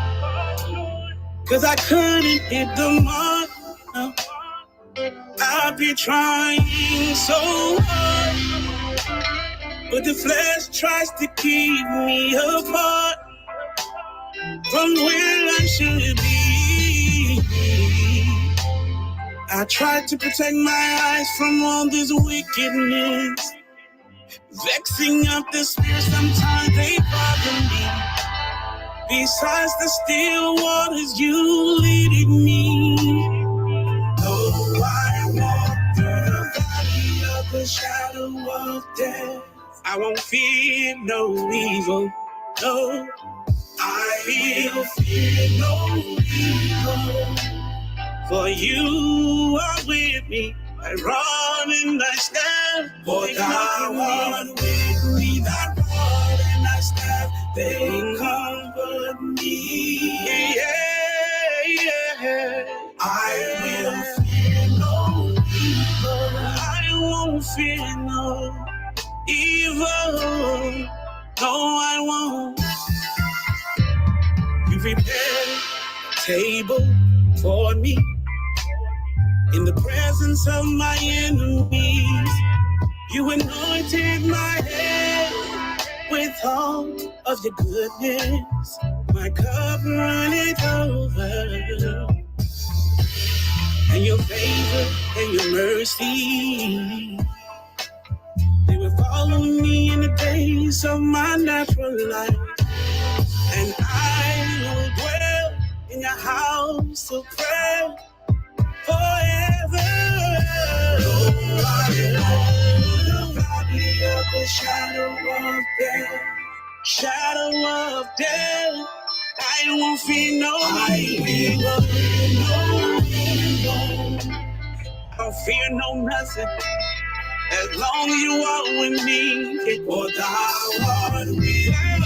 cause I couldn't hit the mark. No, I've been trying so hard, but the flesh tries to keep me apart from where I should be. I tried to protect my eyes from all this wickedness, vexing up the spirit, sometimes they bother me. Besides the still waters you leading me. Though I walk through the valley of the shadow of death, I won't fear no evil. No, I will fear no evil. For you are with me. I run and I stand. For thou art with me. Thy rod and thy staff, they comfort me. Yeah, yeah. I will fear no evil. I won't fear no evil. No, I won't. You prepare a table for me in the presence of my enemies. You anointed my head with all of your goodness. My cup runneth over. And your favor and your mercy, they will follow me in the days of my natural life. And I will dwell in your house of prayer forever. The valley of the shadow of death, shadow of death. I won't fear no evil. I don't fear no nothing as long as you are with me. For thou art with me, thy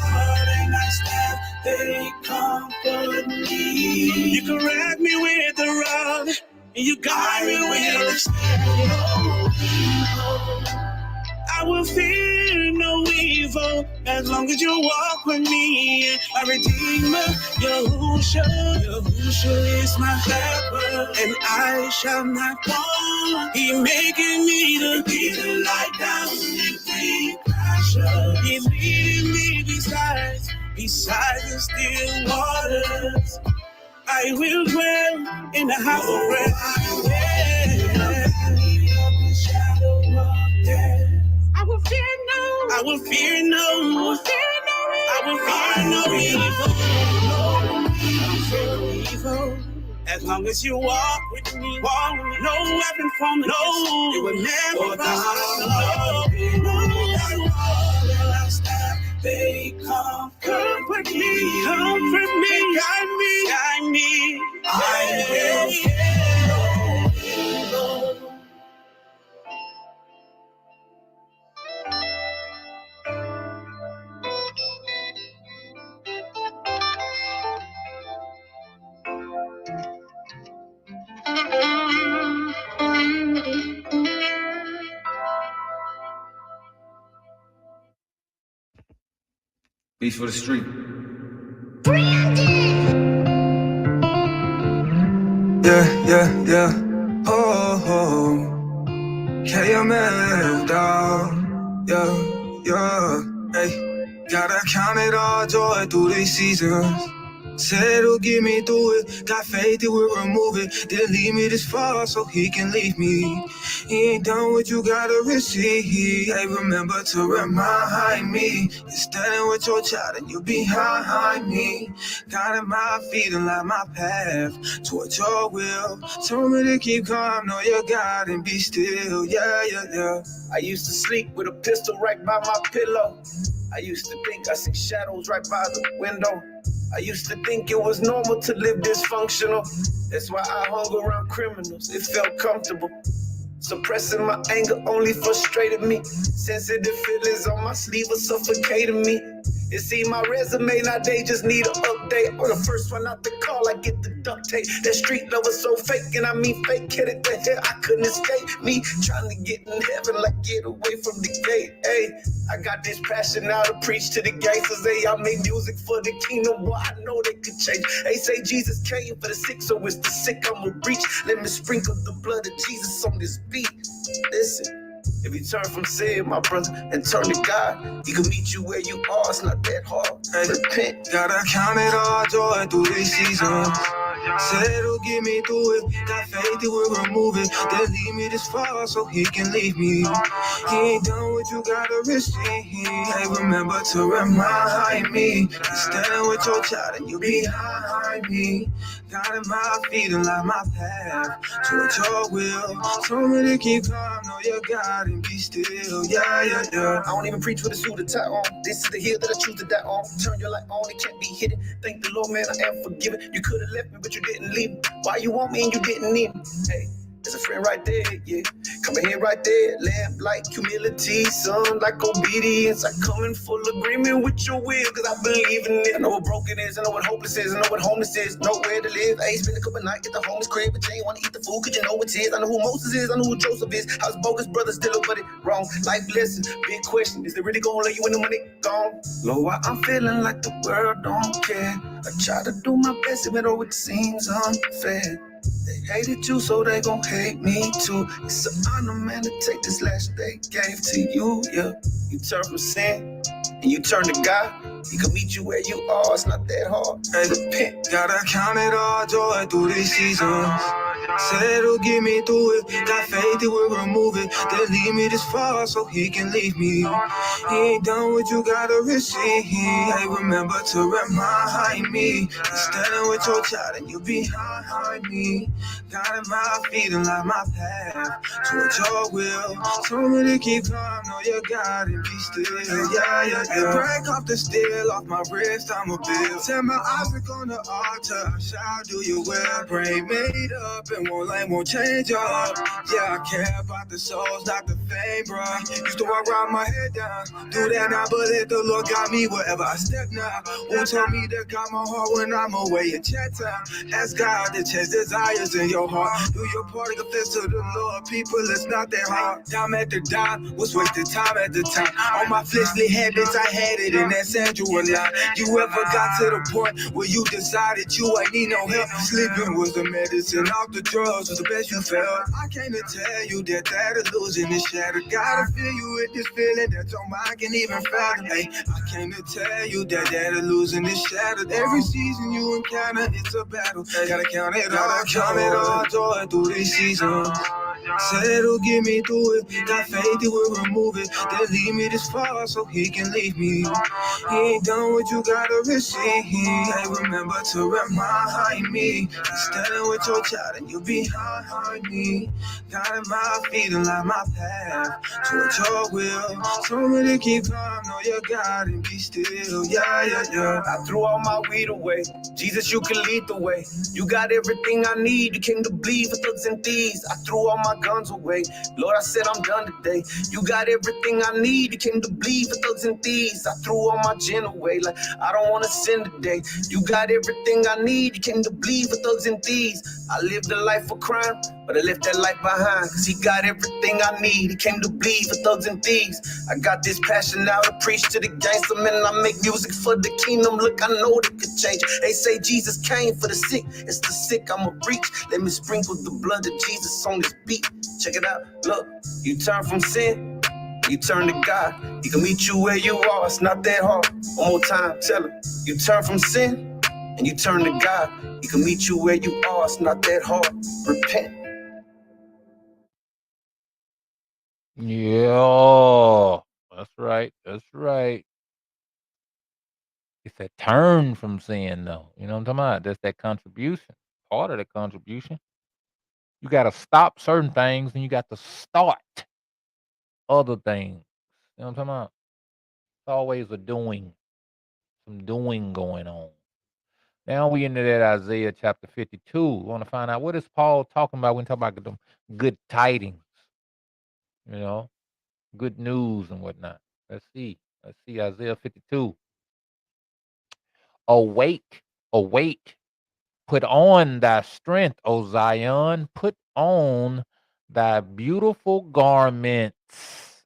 rod and thy staff, they comfort me. You can wrap me with the rod, and you guide me with the staff. I will fear no evil as long as you walk with me. A redeemer, Yahusha. Yahusha is my shepherd, and I shall not want. He making me to be the light down in green pasture. He's leading me beside the still waters. I will dwell in the house of prayer. I will fear no. I will fear no. I will fear no evil. As long as you walk with me, no weapon from no, it will never prosper. They comfort me, guide me. I will fear no evil. Beats for the street. Yeah. Oh. KMF, dog. Yeah. Hey, gotta count it all joy through these seasons. Said he'll get me through it. Got faith that we'll remove it. Didn't leave me this far so he can leave me. He ain't done what you gotta receive. Hey, remember to remind me. You're standing with your child and you behind me. Guiding my feet and light my path towards your will. Told me to keep calm, know your God and be still. Yeah. I used to sleep with a pistol right by my pillow. I used to think I see shadows right by the window. I used to think it was normal to live dysfunctional. That's why I hung around criminals, it felt comfortable. Suppressing my anger only frustrated me. Sensitive feelings on my sleeve were suffocating me. It seemed my resume, now they just need an update. I'm the first one out the call, I get the duct tape. That street love was so fake, and I mean fake, headed to hell, I couldn't escape. Me trying to get in heaven, like get away from the gate. Hey, I got this passion now to preach to the gangsters. Hey, I make music for the kingdom, boy, I know they could change. They say Jesus came for the sick, so it's the sick I'ma reach. Let me sprinkle the blood of Jesus on this beat. Listen. If you turn from sin, my brother, and turn to God, he can meet you where you are. It's not that hard. Hey, repent. Gotta count it all joy through these seasons. Said it'll get me through it. Got faith that we'll remove it. Didn't leave me this far so he can leave me. He ain't done what you gotta receive. Hey, remember to remind me. You're standing with your child and you behind me. Guiding my feet and light my path towards your will. Told me to keep calm, know your God and be still. Yeah. I don't even preach with a suit or tie on. This is the hill that I choose to die on. Turn your light on, it can't be hidden. Thank the Lord, man, I am forgiven. You could have left me, but you didn't leave me. Why you want me and you didn't need me? Hey, there's a friend right there, yeah. Coming here right there. Lamp like humility, sun like obedience. I come in full agreement with your will, cause I believe in it. I know what broken is, I know what hopeless is, I know what homeless is. Nowhere to live. I ain't spent a couple nights at the homeless crib, but you ain't wanna eat the food, cause you know what it is. I know who Moses is, I know who Joseph is. How's bogus brother still over it wrong? Life lesson, big question. Is they really gonna let you when the money gone? Lord, I'm feeling like the world don't care. I try to do my best, even though it seems unfair. They hated you, so they gon' hate me too. It's an honor, man, to take this last they gave to you, yeah. You turn from sin, and you turn to God. He can meet you where you are, it's not that hard. Hey, repent. Gotta count it all joy through these seasons. Said it'll get me through it. Got faith that we'll remove it. Didn't leave me this far so he can leave me. He ain't done what you gotta receive. Hey, remember to remind me. You're standing with your child and you behind me. Guiding my feet and light my path towards your will. Told me to keep calm, know your God and be still. Yeah. Break off the steel off my wrist, I'm a bill. Set my Isaac on the altar, I shall do your will. Brain made up and won't change up. Yeah, I care about the souls, not the fame, bro. Used to walk around my head down, do that now, but let the Lord guide me wherever I step now. Won't tell me to guide my heart when I'm away in Ch.10. Ask God to change desires in your heart. Do your part, confess to the Lord. People, it's not that hard. Time at the dime was wasted time at the time. All my fleshly habits, I had it in that Sandra line. You ever got to the point where you decided you ain't need no help? Sleeping was the medicine off the drugs was the best you felt. I came to tell you that illusion is shattered. Gotta fill you with this feeling that your mind can even fathom. Hey, I came to tell you that illusion is shattered. Every season you encounter, it's a battle. Gotta count it all joy through this season. Said it'll get me through it. Got faith it will remove it. Then leave me this far so he can leave me. He ain't done what you gotta receive. Hey, remember to remind me. Standing with your child and you behind me. Guiding my feet and light my path towards your will. So many keep calm, know you got and be still. Yeah. I threw all my weed away. Jesus, you can lead the way. You got everything I need. You came to bleed for thugs and thieves. I threw all my guns away. Lord, I said I'm done today. You got everything I need. You came to bleed for thugs and thieves. I threw all my gin away. Like, I don't want to sin today. You got everything I need. You came to bleed for thugs and thieves. I lived a life of crime, but I left that life behind. Cause he got everything I need. He came to bleed for thugs and thieves. I got this passion now to preach to the gangster men. I make music for the kingdom. Look, I know that could change. They say Jesus came for the sick. It's the sick I'ma reach. Let me sprinkle the blood of Jesus on this beat. Check it out. Look, you turn from sin, you turn to God. He can meet you where you are. It's not that hard. One more time, tell him. You turn from sin and you turn to God. He can meet you where you are. It's not that hard. Repent. Yeah, that's right. That's right. It's a turn from sin, though. You know what I'm talking about? That's that contribution. Part of the contribution. You got to stop certain things and you got to start other things. You know what I'm talking about? It's always a doing, some doing going on. Now we into that Isaiah chapter 52. We want to find out what is Paul talking about when he talk about the good tidings, you know, good news and whatnot. Let's see. Let's see Isaiah 52. Awake, awake, put on thy strength, O Zion, put on thy beautiful garments,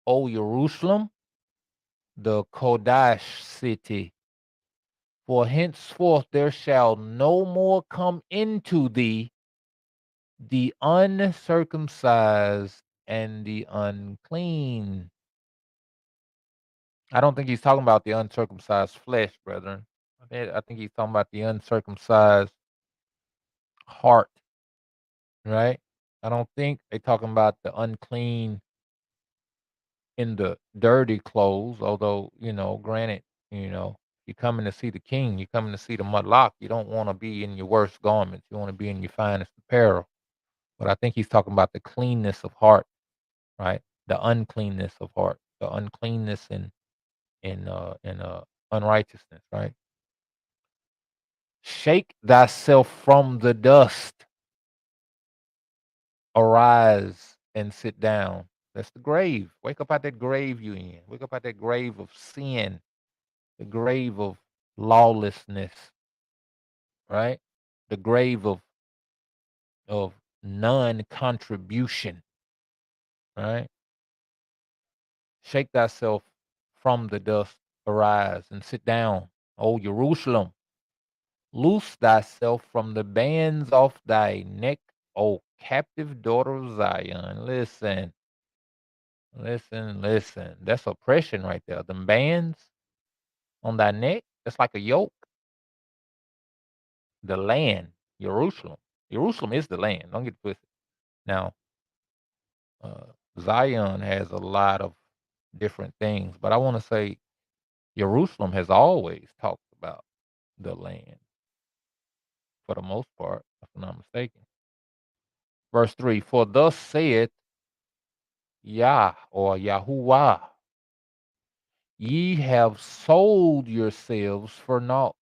O Jerusalem, the Kodash city. For henceforth there shall no more come into thee the uncircumcised and the unclean. I don't think he's talking about the uncircumcised flesh, brethren. I think he's talking about the uncircumcised heart, right? I don't think they're talking about the unclean in the dirty clothes, although, granted, you're coming to see the king, you're coming to see the mudlock. You don't want to be in your worst garments. You want to be in your finest apparel. But I think he's talking about the cleanness of heart, right? The uncleanness of heart, the uncleanness in unrighteousness, right? Shake thyself from the dust, arise and sit down. That's the grave. Wake up out that grave you in. Wake up out that grave of sin, the grave of lawlessness, right? The grave of non-contribution, right? Shake thyself from the dust, arise and sit down, O Jerusalem. Loose thyself from the bands off thy neck, O captive daughter of Zion. Listen, listen. That's oppression right there. Them bands on thy neck, that's like a yoke. The land, Jerusalem. Jerusalem is the land. Don't get it twisted. Now, uh, Zion has a lot of different things, but I want to say Jerusalem has always talked about the land for the most part, if I'm not mistaken. Verse 3, for thus saith Yah or Yahuwah, ye have sold yourselves for naught.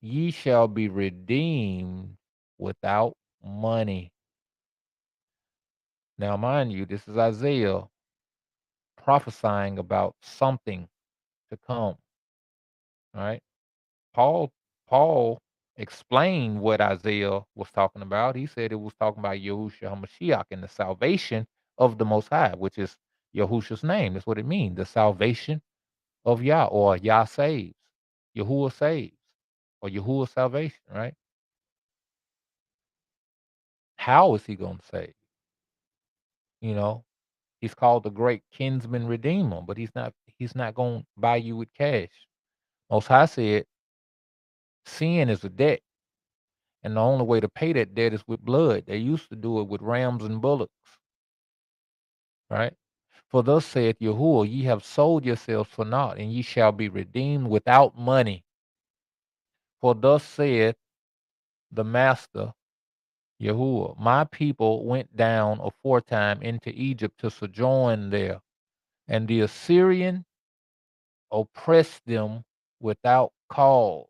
Ye shall be redeemed without money. Now, mind you, this is Isaiah prophesying about something to come. Right? Paul explained what Isaiah was talking about. He said it was talking about Yahushua HaMashiach and the salvation of the Most High, which is Yahushua's name. That's what it means, the salvation of Yah, or Yah saves, Yahuwah saves, or Yahuwah salvation, right? How is he going to save? You know, he's called the great kinsman redeemer, but he's not going to buy you with cash. Most High said sin is a debt, and the only way to pay that debt is with blood. They used to do it with rams and bullocks, right? For thus saith Yahuwah, ye have sold yourselves for naught, and ye shall be redeemed without money. For thus saith the Master Yahuwah, my people went down aforetime into Egypt to sojourn there, and the Assyrian oppressed them without cause.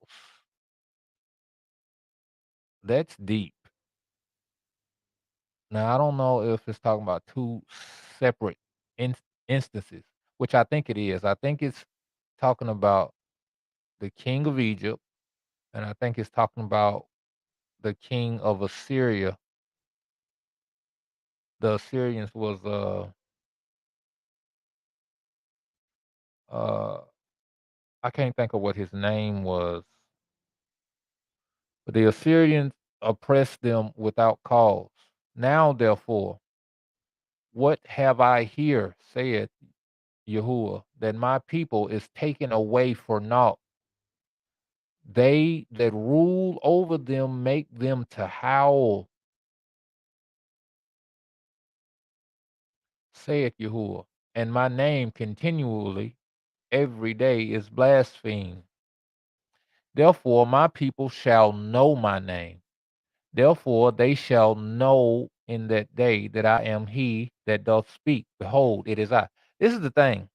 That's deep. Now, I don't know if it's talking about two separate instances, which I think it is. I think it's talking about the king of Egypt, and I think it's talking about the king of Assyria. The Assyrians was uh I can't think of what his name was, but the Assyrians oppressed them without cause. Now therefore, what have I here, saith Yahuwah, that my people is taken away for naught? They that rule over them make them to howl, saith Yahuwah, and my name continually every day is blasphemed. Therefore my people shall know my name. Therefore they shall know in that day that I am he that doth speak. Behold, it is I. This is the thing,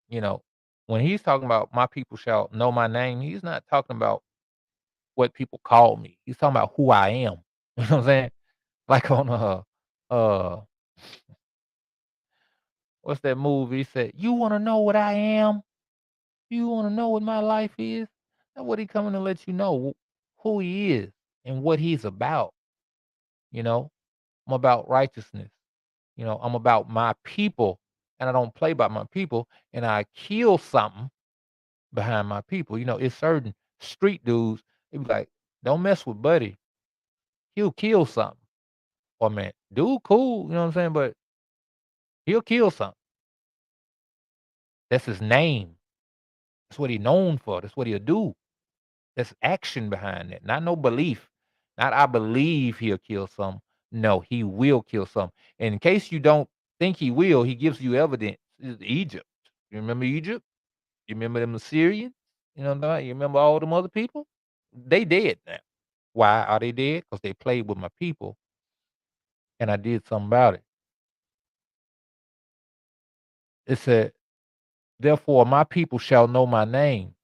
you know, when he's talking about my people shall know my name, he's not talking about what people call me. He's talking about who I am. You know what I'm saying? Like on uh what's that movie? He said, you want to know what I am? You want to know what my life is? That's what he coming to let you know who he is and what he's about. You know, I'm about righteousness. You know, I'm about my people, and I don't play by my people, and I kill something behind my people. You know, it's certain street dudes, they be like, don't mess with Buddy. He'll kill something. Or man, dude cool, you know what I'm saying? But he'll kill something. That's his name. That's what he's known for. That's what he'll do. There's action behind that, not no belief. Not I believe he'll kill some. No, he will kill some. And in case you don't think he will, he gives you evidence. It's Egypt. You remember Egypt? You remember them Assyrians? You know what I'm talking about? You remember all them other people? They dead now. Why are they dead? Because they played with my people and I did something about it. It said, therefore my people shall know my name.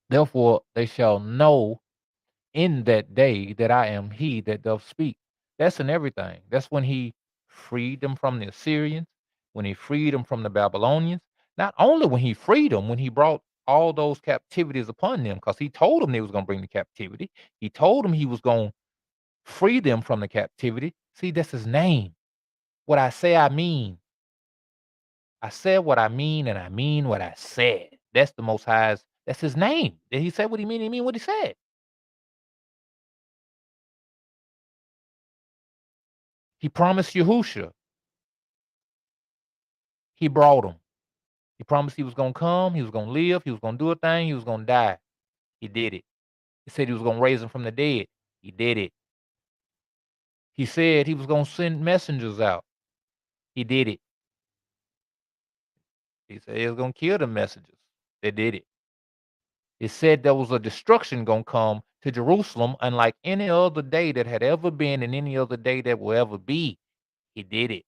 Therefore they shall know in that day that I am he that doth speak. That's in everything. That's when he freed them from the Assyrians, when he freed them from the Babylonians. Not only when he freed them, when he brought all those captivities upon them, because he told them they was going to bring the captivity. He told them he was going to free them from the captivity. See, that's his name. What I say, I mean. I said what I mean, and I mean what I said. That's the Most High's. That's his name. Did he say what he mean what he said. He promised Yahusha. He brought him. He promised he was going to come, he was going to live, he was going to do a thing, he was going to die. He did it. He said he was going to raise him from the dead. He did it. He said he was going to send messengers out. He did it. He said he was going to kill the messengers. They did it. It said there was a destruction going to come to Jerusalem unlike any other day that had ever been and any other day that will ever be. He did it.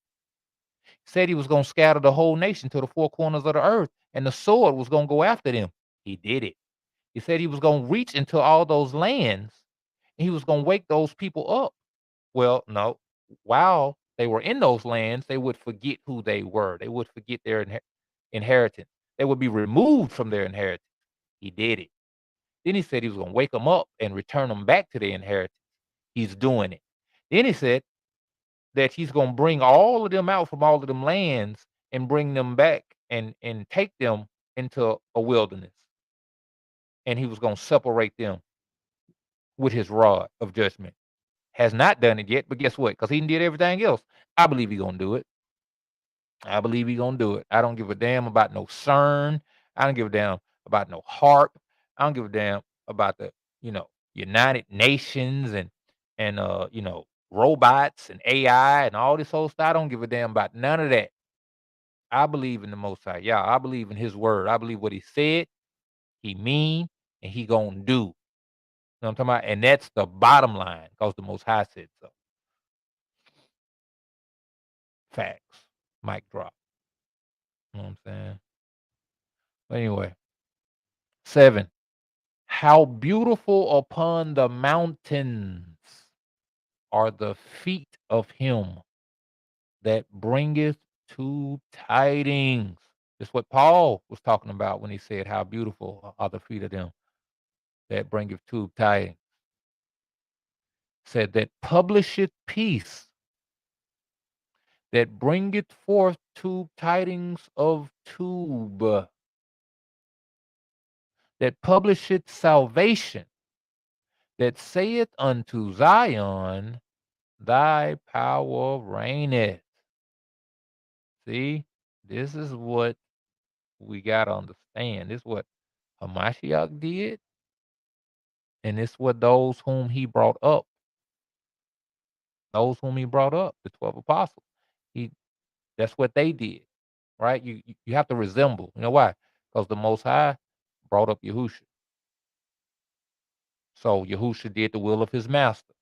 He said he was going to scatter the whole nation to the four corners of the earth and the sword was going to go after them. He did it. He said he was going to reach into all those lands and he was going to wake those people up. Well, no, while they were in those lands, they would forget who they were. They would forget their inheritance. They would be removed from their inheritance. He did it. Then he said he was going to wake them up and return them back to their inheritance. He's doing it. Then he said that he's going to bring all of them out from all of them lands and bring them back and take them into a wilderness. And he was going to separate them with his rod of judgment. has not done it yet, but guess what? Because he did everything else. I believe he's gonna do it. I believe he's gonna do it. I don't give a damn about no CERN. I don't give a damn about no HARP. I don't give a damn about the, United Nations and robots and AI and all this whole stuff. I don't give a damn about none of that. I believe in the Most High. Yeah, I believe in His word. I believe what He said, He mean, and He gonna do. You know what I'm talking about? And that's the bottom line, because the Most High said so. Facts. Mic drop. You know what I'm saying? But anyway, 7. How beautiful upon the mountains are the feet of him that bringeth to tidings. That's what Paul was talking about when he said, how beautiful are the feet of them that bringeth to tidings. Said that publisheth peace, that bringeth forth to tidings of tube, that publisheth salvation, that saith unto Zion, thy power reigneth. See, this is what we got to understand. This is what Hamashiach did, and it's what those whom he brought up, the 12 apostles, he that's what they did, right? You have to resemble. You know why? Because the Most High brought up Yahusha. So Yahusha did the will of his master.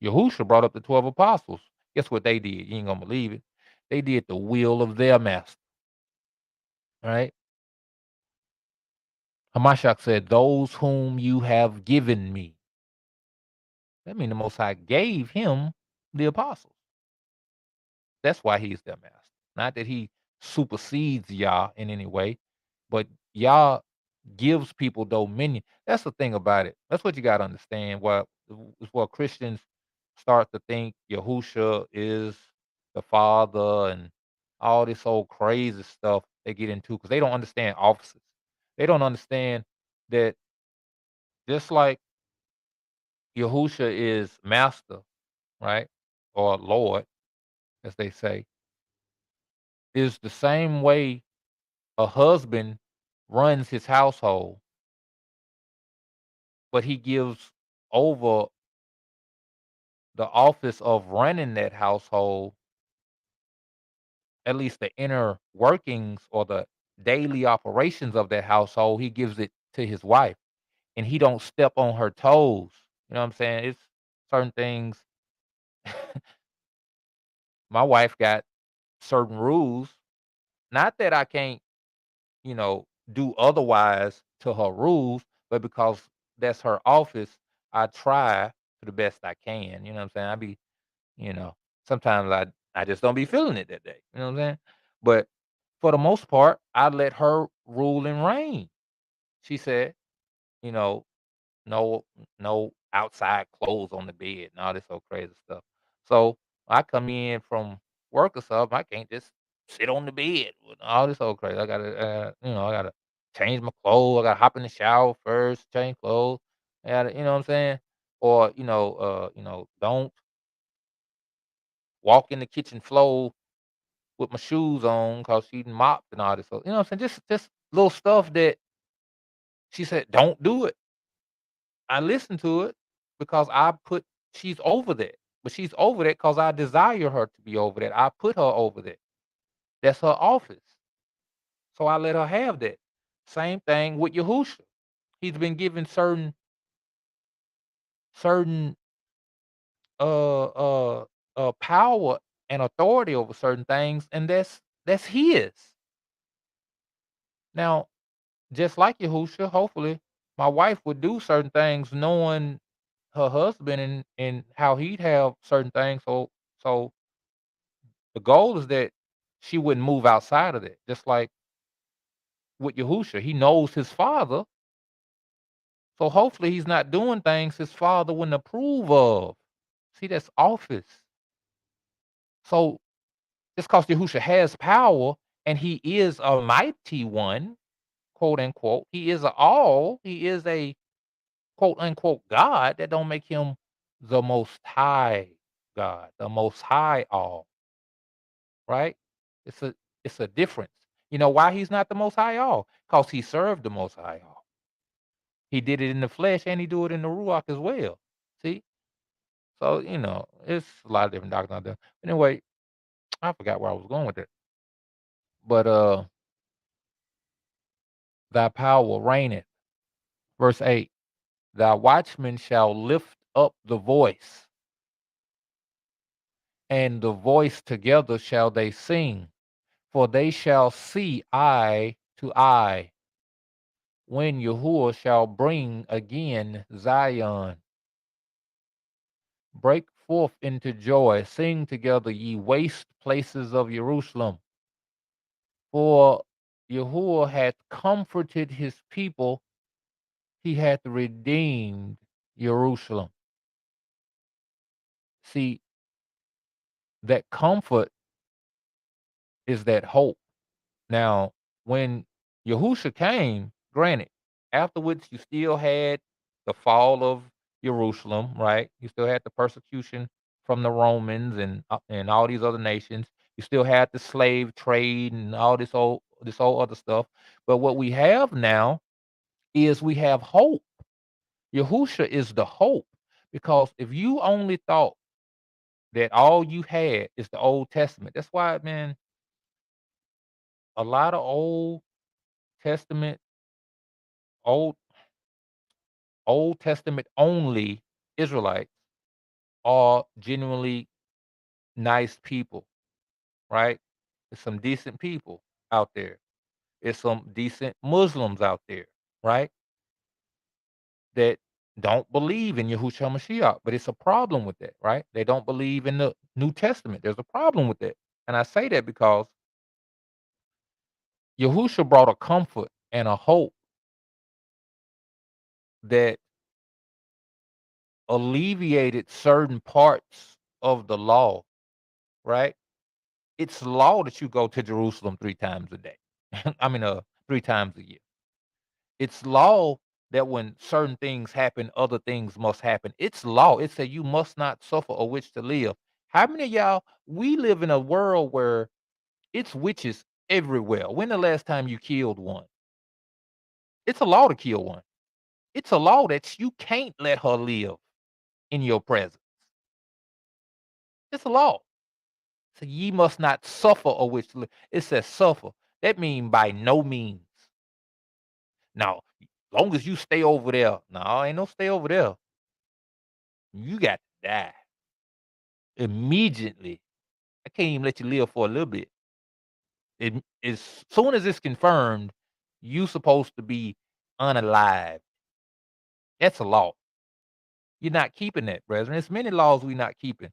Yahusha brought up the 12 apostles. Guess what they did? You ain't gonna believe it. They did the will of their master. Right? Hamashiach said, those whom you have given me. That means the Most High gave him the apostles. That's why he's their master. Not that he supersedes Yah in any way, but Yah gives people dominion. That's the thing about it. That's what you got to understand. What Christians start to think Yahusha is the Father and all this old crazy stuff they get into, because they don't understand offices. They don't understand that just like Yahusha is master, right? Or Lord, as they say, is the same way a husband runs his household, but he gives over the office of running that household, at least the inner workings or the daily operations of that household, he gives it to his wife, and he don't step on her toes. You know what I'm saying? It's certain things. My wife got certain rules. Not that I can't, do otherwise to her rules, but because that's her office, I try to the best I can. You know what I'm saying? I be, you know, sometimes I just don't be feeling it that day. You know what I'm saying? But for the most part, I let her rule and reign. She said, you know, no, no outside clothes on the bed and all this old crazy stuff. So I come in from work or something, I can't just sit on the bed with all this old crazy. I gotta, I gotta change my clothes. I gotta hop in the shower first, change clothes. I gotta, you know what I'm saying? Or don't walk in the kitchen floor with my shoes on because she mopped and all this. So, you know what I'm saying? Just little stuff that she said, don't do it. I listen to it because she's over that. But she's over that because I desire her to be over that. I put her over that. That's her office. So I let her have that. Same thing with Yahusha. He's been given certain uh uh power and authority over certain things, and that's his. Now, just like Yahusha, hopefully my wife would do certain things knowing her husband and how he'd have certain things. So the goal is that she wouldn't move outside of that. Just like with Yahusha, he knows his father. So hopefully he's not doing things his father wouldn't approve of. See, that's office. So just because Yahusha has power and he is a mighty one, quote unquote, he is a quote unquote God, that don't make him the Most High God, the Most High All, right? It's a it's a difference. You know why he's not the Most High All? Because he served the Most High All. He did it in the flesh and he do it in the Ruach as well. See? So, it's a lot of different doctrines out there. Anyway, I forgot where I was going with it. But thy power reigneth. Verse 8. Thy watchmen shall lift up the voice, and the voice together shall they sing, for they shall see eye to eye, when Yahuwah shall bring again Zion. Break forth into joy, sing together, ye waste places of Jerusalem. For Yahuwah hath comforted his people, he hath redeemed Jerusalem. See, that comfort is that hope. Now, when Yahusha came, granted, afterwards you still had the fall of Jerusalem, right? You still had the persecution from the Romans and all these other nations. You still had the slave trade and all this whole other stuff. But what we have now is we have hope. Yahusha is the hope, because if you only thought that all you had is the Old Testament, that's why, man, a lot of Testament, old Old Testament only Israelites are genuinely nice people, right? There's some decent people out there. There's some decent Muslims out there, right? That don't believe in Yahushua Mashiach, but it's a problem with that, right? They don't believe in the New Testament. There's a problem with that. And I say that because Yahushua brought a comfort and a hope that alleviated certain parts of the law, right? It's law that you go to Jerusalem 3 times a day. I mean, 3 times a year. It's law that when certain things happen, other things must happen. It's law. It said you must not suffer a witch to live. How many of y'all, we live in a world where it's witches everywhere. When the last time you killed one? It's a law to kill one. It's a law that you can't let her live in your presence. It's a law. So ye must not suffer a witch to live. It says suffer. That means by no means. Now, long as you stay over there, no, ain't no stay over there. You got to die immediately. I can't even let you live for a little bit. As soon as it's confirmed, you supposed to be unalive. That's a law. You're not keeping that, brethren. There's many laws we're not keeping.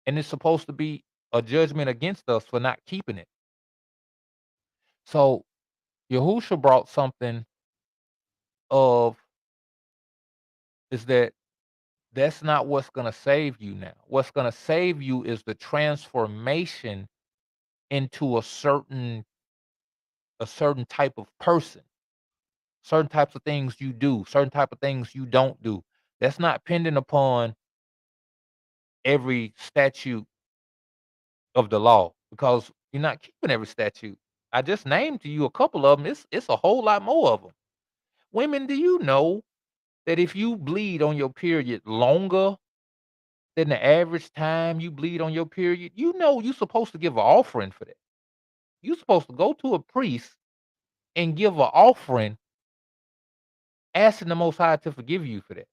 And it's supposed to be a judgment against us for not keeping it. So Yahusha brought something of is that that's not what's going to save you now. What's going to save you is the transformation into a certain type of person, certain types of things you do, certain type of things you don't do. That's not pending upon every statute of the law, because you're not keeping every statute. I just named to you a couple of them. It's a whole lot more of them. Women, do you know that if you bleed on your period longer than the average time you bleed on your period, you're supposed to give an offering for that. You're supposed to go to a priest and give an offering, asking the Most High to forgive you for that.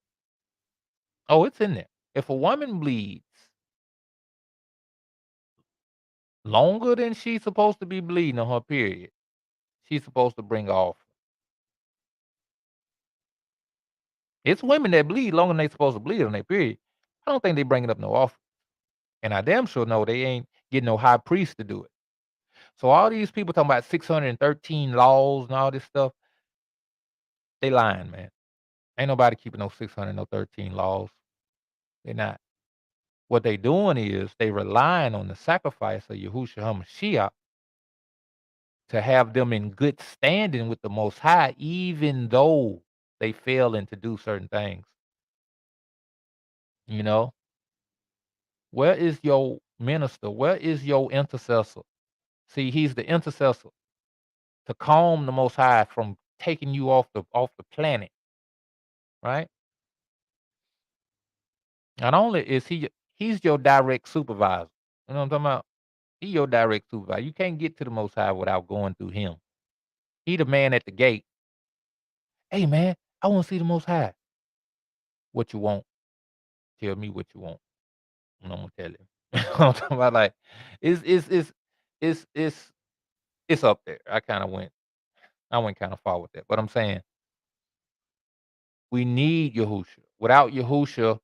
Oh, it's in there. If a woman bleeds longer than she's supposed to be bleeding on her period, she's supposed to bring off. It's women that bleed longer than they supposed to bleed on their period. I don't think they bringing up no offer. And I damn sure know they ain't getting no high priest to do it. So all these people talking about 613 laws and all this stuff, they lying, man. Ain't nobody keeping no 613 laws. They not. What they doing is they relying on the sacrifice of Yahushua HaMashiach to have them in good standing with the Most High, even though they fail to do certain things. You know, where is your minister? Where is your intercessor? See, he's the intercessor to calm the Most High from taking you off the planet, right? Not only is he's your direct supervisor. You know what I'm talking about? He your direct supervisor. You can't get to the Most High without going through him. He the man at the gate. Hey man, I want to see the Most High. What you want? Tell me what you want, and I'm gonna tell him. I'm talking about like it's it's it's up there. I went kind of far with that, but I'm saying we need Yahusha. Without Yahusha,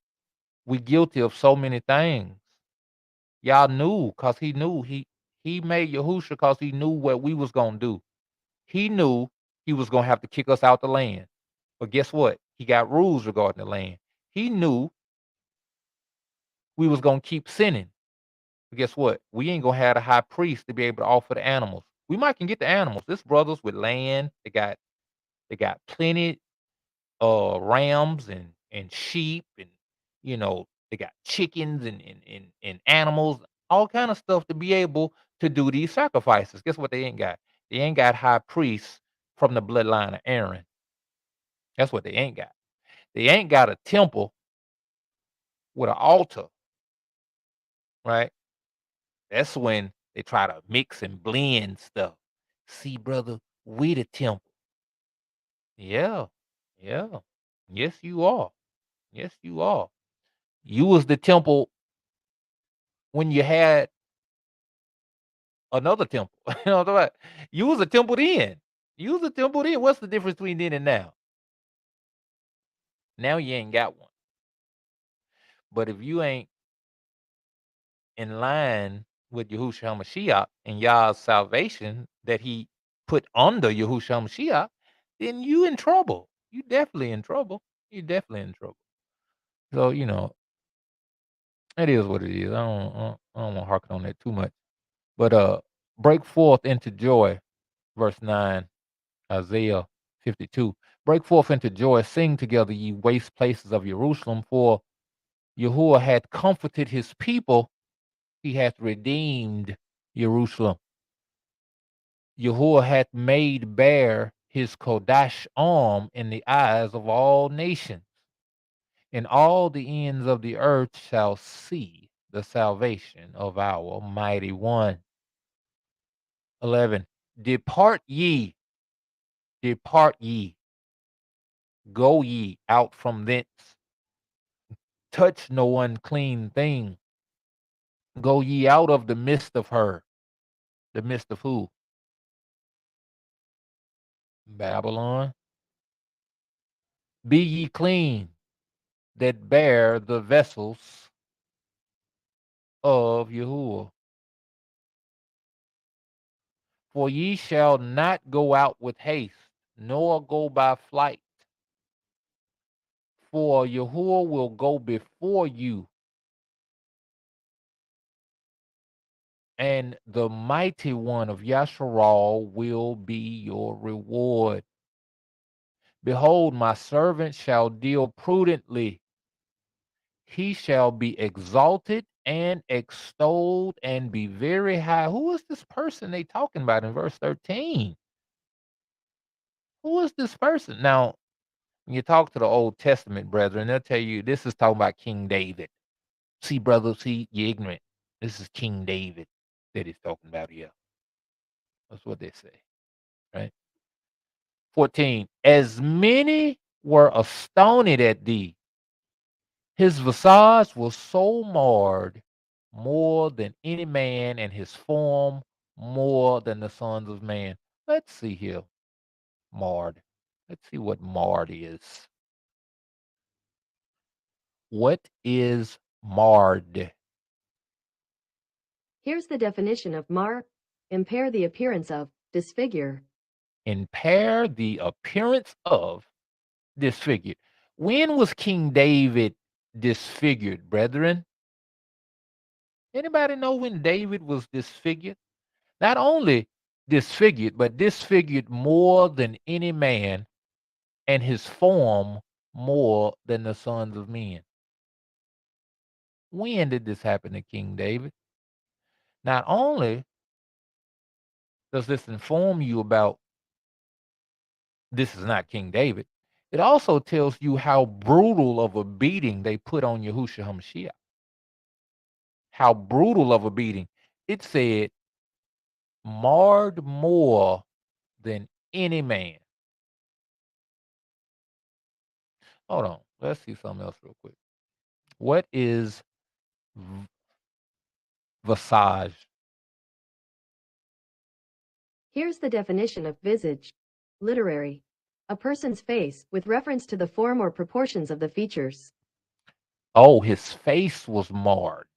we guilty of so many things. Y'all knew, cause he made Yahusha cause he knew what we was gonna do. He knew he was gonna have to kick us out the land. But guess what? He got rules regarding the land. He knew we was gonna keep sinning. But guess what? We ain't gonna have a high priest to be able to offer the animals. We might can get the animals. This brothers with land. They got plenty rams and sheep, and they got chickens and animals, all kind of stuff to be able to do these sacrifices. Guess what they ain't got? They ain't got high priests from the bloodline of Aaron. That's what they ain't got. They ain't got a temple with an altar, right? That's when they try to mix and blend stuff. See, brother, we the temple. Yeah, yeah. Yes, you are. Yes, you are. You was the temple when you had another temple. You know what I'm talking about? You was a temple then. You was a temple then. What's the difference between then and now? Now you ain't got one. But if you ain't in line with Yahushua HaMashiach and Yah's salvation that he put under Yahushua HaMashiach, then you in trouble. You definitely in trouble. You definitely in trouble. So, it is what it is. I don't want to harken on that too much. But break forth into joy, verse 9, Isaiah 52. Break forth into joy, sing together, ye waste places of Jerusalem, for Yahuwah hath comforted his people, he hath redeemed Jerusalem. Yahuwah hath made bare his Kodash arm in the eyes of all nations, and all the ends of the earth shall see the salvation of our mighty one. 11. Depart ye, go ye out from thence, touch no unclean thing. Go ye out of the midst of her. The midst of who? Babylon. Be ye clean that bear the vessels of Yahuwah. For ye shall not go out with haste, nor go by flight. For Yahuwah will go before you, and the mighty one of Yasharal will be your reward. Behold, my servant shall deal prudently. He shall be exalted and extolled and be very high. Who is this person they talking about in verse 13? Who is this person? Now, when you talk to the Old Testament brethren, they'll tell you this is talking about King David. See, brother, see, you're ignorant. This is King David that he's talking about here. That's what they say, right? 14. As many were astonished at thee, his visage was so marred more than any man, and his form more than the sons of man. Let's see here. Marred. Let's see what marred is. What is marred? Here's the definition of mar: impair the appearance of, disfigure. Impair the appearance of, disfigured. When was King David disfigured, brethren? Anybody know when David was disfigured? Not only disfigured, but disfigured more than any man, and his form more than the sons of men. When did this happen to King David? Not only does this inform you about this is not King David, it also tells you how brutal of a beating they put on Yahushua HaMashiach. How brutal of a beating. It said, marred more than any man. Hold on. Let's see something else real quick. What is visage? Here's the definition of visage. Literary. A person's face, with reference to the form or proportions of the features. Oh, his face was marred,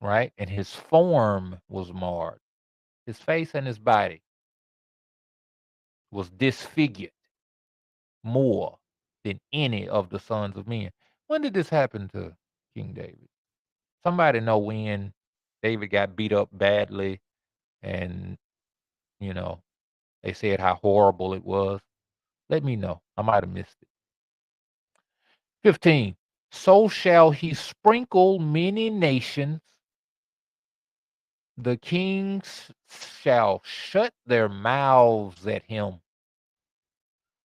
right? And his form was marred. His face and his body was disfigured more than any of the sons of men. When did this happen to King David? Somebody know when David got beat up badly and, they said how horrible it was? Let me know. I might have missed it. 15. So shall he sprinkle many nations. The kings shall shut their mouths at him.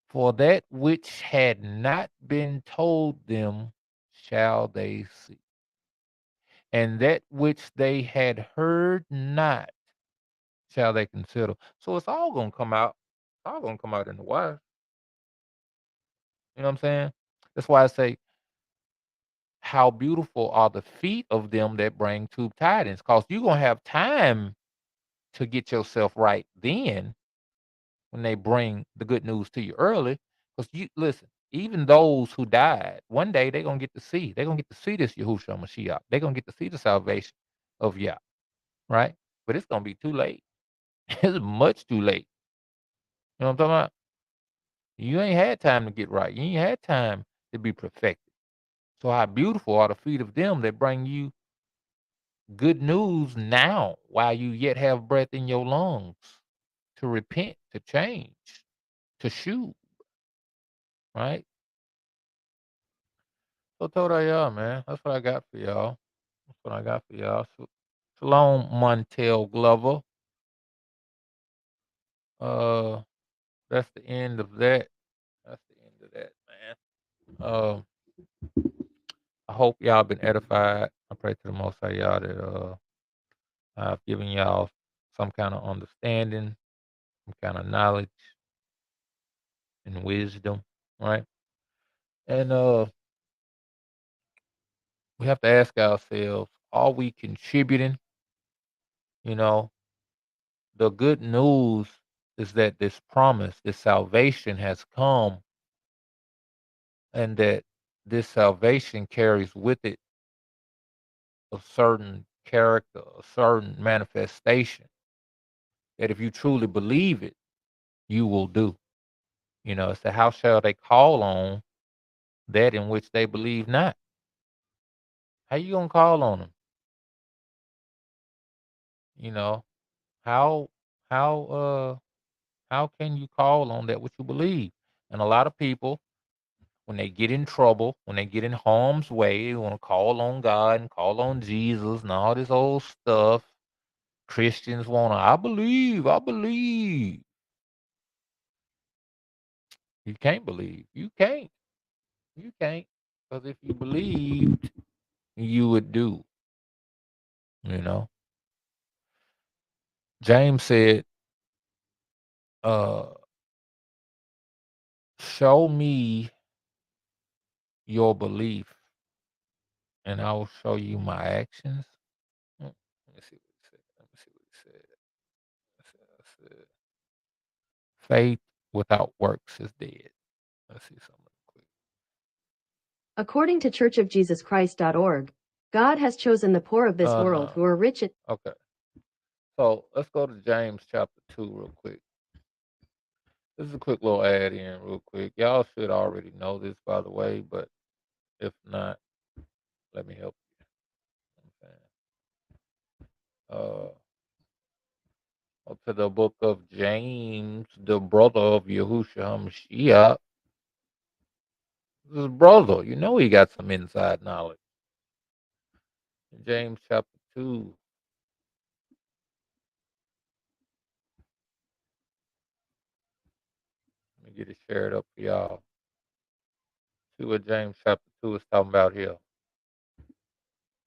For that which had not been told them shall they see. And that which they had heard not shall they consider. So it's all gonna come out. It's all gonna come out in the wash. You know what I'm saying? That's why I say, how beautiful are the feet of them that bring tube tidings. Because you're gonna have time to get yourself right then when they bring the good news to you early. Because you listen, even those who died, one day they're gonna get to see. They're gonna get to see this Yahushua Mashiach. They're gonna get to see the salvation of Yah, right? But it's gonna be too late. It's much too late. You know what I'm talking about? You ain't had time to get right. You ain't had time to be perfected. So how beautiful are the feet of them that bring you good news now while you yet have breath in your lungs to repent, to change, to shoot, right? So told y'all, man. That's what I got for y'all. That's what I got for y'all. So, Shalom, Montel Glover. Uh, that's the end of that. That's the end of that, man. I hope y'all been edified. I pray to the Most High y'all that I've given y'all some kind of understanding, some kind of knowledge and wisdom, right? And we have to ask ourselves, are we contributing? You know, the good news is that this promise, this salvation has come, and that this salvation carries with it a certain character, a certain manifestation that if you truly believe it, you will do. It's the how shall they call on that in which they believe not? How you gonna call on them? You know, how how how can you call on that which you believe? And a lot of people, when they get in trouble, when they get in harm's way, they want to call on God and call on Jesus and all this old stuff. Christians want to, I believe, I believe. You can't believe. You can't. You can't. Because if you believed, you would do. You know. James said, uh, show me your belief and I will show you my actions. Let me see what he said. Let me see what he said. I said, faith without works is dead. Let's see something quick. According to churchofjesuschrist.org, God has chosen the poor of this world No. who are rich in. Okay. So let's go to James chapter 2 real quick. This is a quick little add in real quick. Y'all should already know this, by the way, but if not, let me help you. To the book of James, the brother of Yahushua HaMashiach. His brother, he got some inside knowledge. James chapter 2. Let me get it shared up for y'all. See what James chapter 2 is talking about here.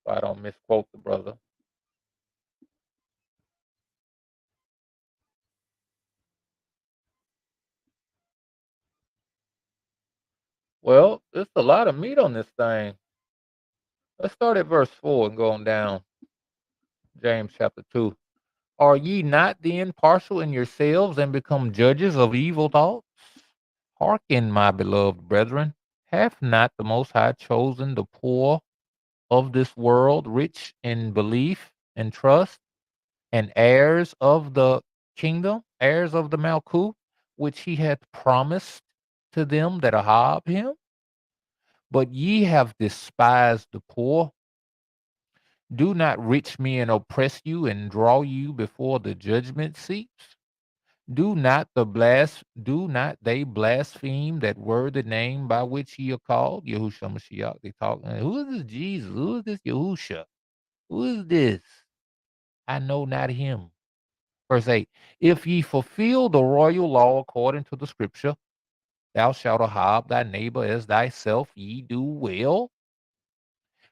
So I don't misquote the brother. Well, there's a lot of meat on this thing. Let's start at verse 4 and go on down. James chapter 2. Are ye not then partial in yourselves and become judges of evil thoughts? Hearken, my beloved brethren, hath not the Most High chosen the poor of this world rich in belief and trust, and heirs of the kingdom, heirs of the Malkuth, which he hath promised to them that have him? But ye have despised the poor. Do not rich men oppress you and draw you before the judgment seats? Do not they blaspheme that worthy name by which ye are called? Yahushua Mashiach. They talk. Who is this Jesus? Who is this Yahusha? Who is this? I know not him. Verse 8. If ye fulfill the royal law according to the scripture, thou shalt have thy neighbor as thyself, ye do well.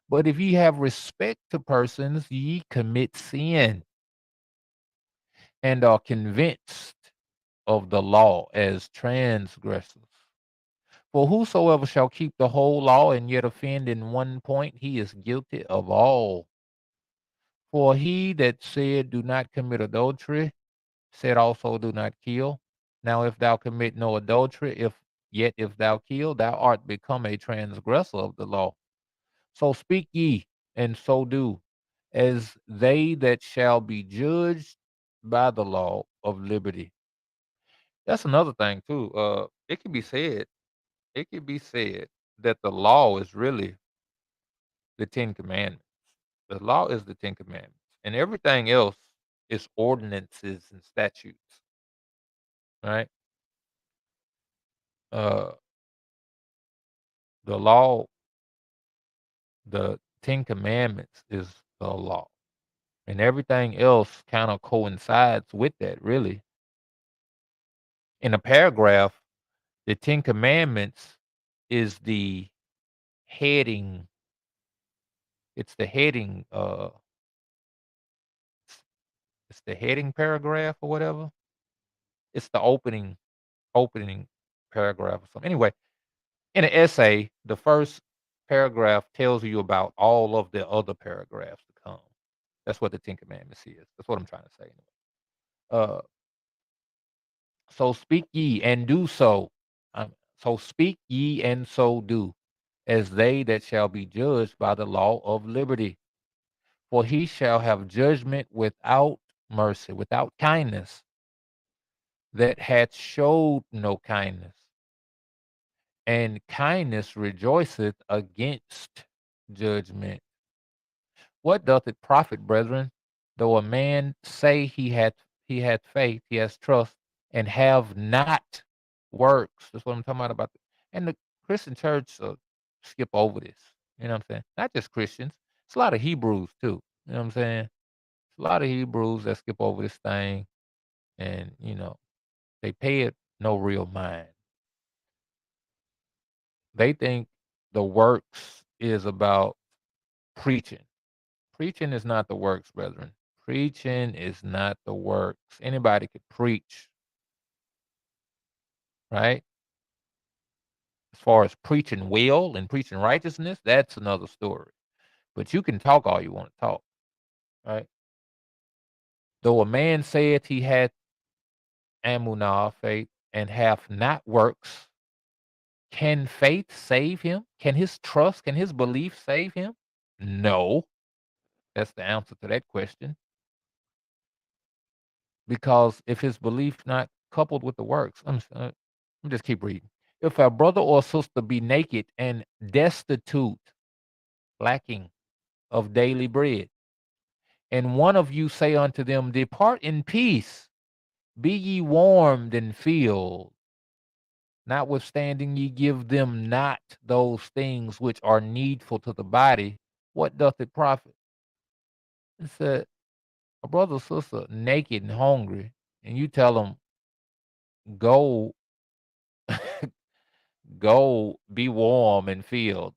But if ye have respect to persons, ye commit sin and are convinced of the law as transgressors. For whosoever shall keep the whole law and yet offend in one point, he is guilty of all. For he that said, do not commit adultery, said also, do not kill. Now, if thou commit no adultery, if thou kill, thou art become a transgressor of the law. So speak ye, and so do, as they that shall be judged by the law of liberty. That's another thing too. It can be said that the law is really the Ten Commandments. The law is the Ten Commandments, and everything else is ordinances and statutes, right? Uh, the law, the Ten Commandments is the law, and everything else kind of coincides with that, really. In a paragraph, the Ten Commandments is the heading. It's the heading. It's the heading paragraph or whatever. It's the opening paragraph or something. Anyway, in an essay, the first paragraph tells you about all of the other paragraphs to come. That's what the Ten Commandments is. That's what I'm trying to say. Uh, so speak ye and do so. So speak ye and so do, as they that shall be judged by the law of liberty. For he shall have judgment without mercy, without kindness, that hath showed no kindness. And kindness rejoiceth against judgment. What doth it profit, brethren, though a man say he hath faith, he has trust, and have not works? That's what I'm talking about. And the Christian church skip over this. You know what I'm saying? Not just Christians. It's a lot of Hebrews too. You know what I'm saying? It's a lot of Hebrews that skip over this thing, and they pay it no real mind. They think the works is about preaching. Preaching is not the works, brethren. Preaching is not the works. Anybody could preach, right? As far as preaching well and preaching righteousness, that's another story. But you can talk all you want to talk, right? Though a man saith he hath amunah, faith, and hath not works, can faith save him? Can his trust, can his belief save him? No. That's the answer to that question. Because if his belief not coupled with the works, let me just keep reading. If a brother or sister be naked and destitute, lacking of daily bread, and one of you say unto them, depart in peace, be ye warmed and filled, notwithstanding ye give them not those things which are needful to the body, what doth it profit? It said a brother or sister naked and hungry, and you tell them go go be warm and filled.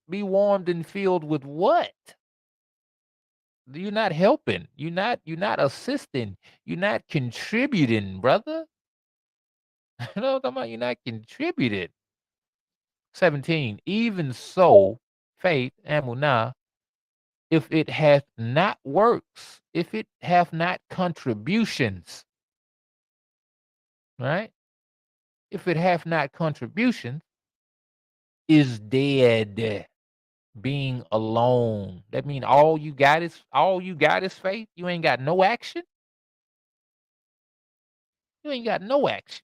Be warmed and filled with what? You're not helping. You're not assisting. You're not contributing, brother. You know what I'm talking about? You're not contributing. 17. Even so, faith, amunah, if it hath not works, if it hath not contributions, right? If it hath not contributions, is dead, being alone. That means all you got is faith. You ain't got no action. You ain't got no action.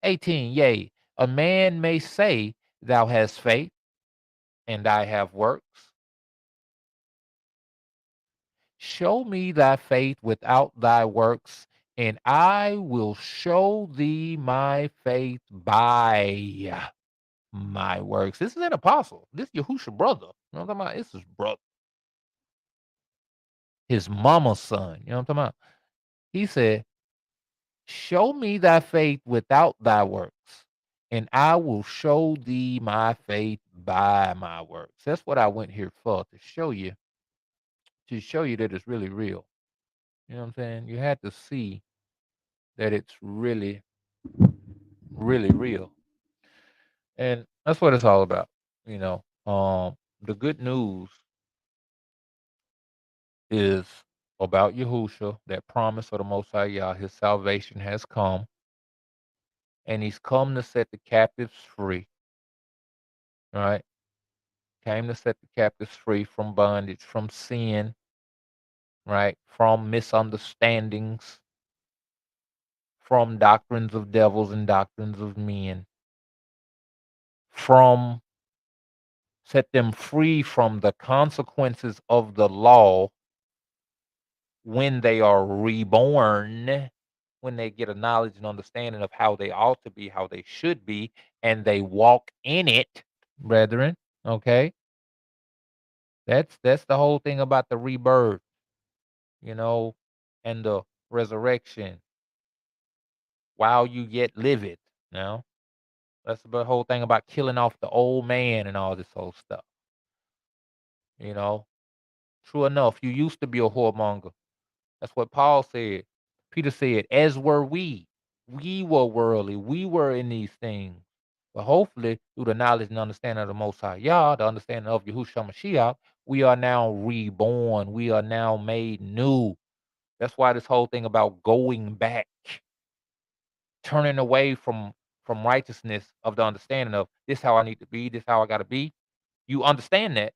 18. Yea, a man may say, thou hast faith, and I have works. Show me thy faith without thy works, and I will show thee my faith by my works. This is an apostle. This is Yahusha brother. You know what I'm talking about? This is brother. His mama's son. You know what I'm talking about? He said, show me thy faith without thy works, and I will show thee my faith by my works. That's what I went here for, to show you that it's really real. You know what I'm saying? You had to see that it's really, really real. And that's what it's all about. You know, the good news is about Yahusha, that promise of the Most High Yah. His salvation has come, and he's come to set the captives free, right? Came to set the captives free from bondage, from sin, right? From misunderstandings, from doctrines of devils and doctrines of men, from set them free from the consequences of the law when they are reborn, when they get a knowledge and understanding of how they ought to be, how they should be, and they walk in it, brethren. Okay, that's the whole thing about the rebirth, you know, and the resurrection. While you yet live it, now that's the whole thing about killing off the old man and all this whole stuff. You know, true enough, you used to be a whoremonger. That's what Paul said. Peter said, as were we. We were worldly. We were in these things. But hopefully, through the knowledge and understanding of the Most High Yah, the understanding of Yahushua Mashiach, we are now reborn. We are now made new. That's why this whole thing about going back, turning away from righteousness of the understanding of this how I need to be, this how I got to be. You understand that,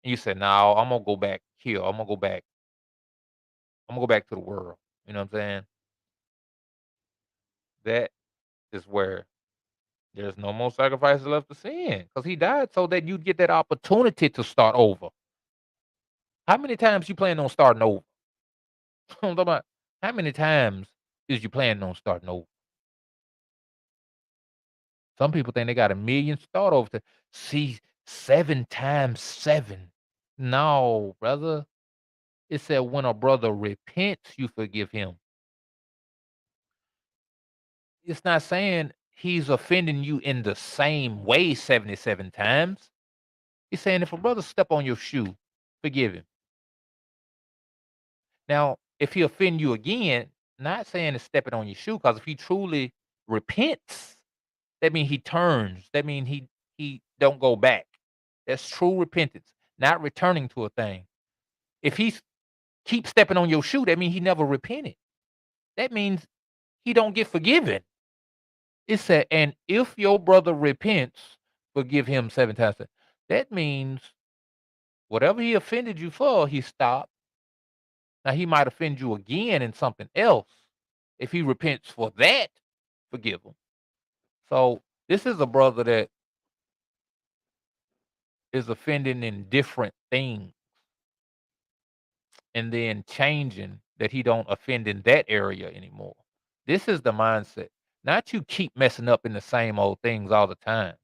and you say, "No, I'm gonna go back here. I'm gonna go back. I'm gonna go back to the world." You know what I'm saying? That is where there's no more sacrifices left to sin, because he died so that you'd get that opportunity to start over. How many times you plan on starting over? I'm talking about how many times is you planning on starting over? Some people think they got a million start over to see 7 times 7. No, brother. It said when a brother repents, you forgive him. It's not saying he's offending you in the same way 77 times. He's saying if a brother step on your shoe, forgive him. Now, if he offend you again, not saying it's stepping on your shoe, because if he truly repents, that means he turns. That means he don't go back. That's true repentance, not returning to a thing. If he keeps stepping on your shoe, that means he never repented. That means he don't get forgiven. It said, and if your brother repents, forgive him 7 times. That means whatever he offended you for, he stopped. Now he might offend you again in something else. If he repents for that, forgive him. So this is a brother that is offending in different things and then changing that he don't offend in that area anymore. This is the mindset. Not you keep messing up in the same old things all the time.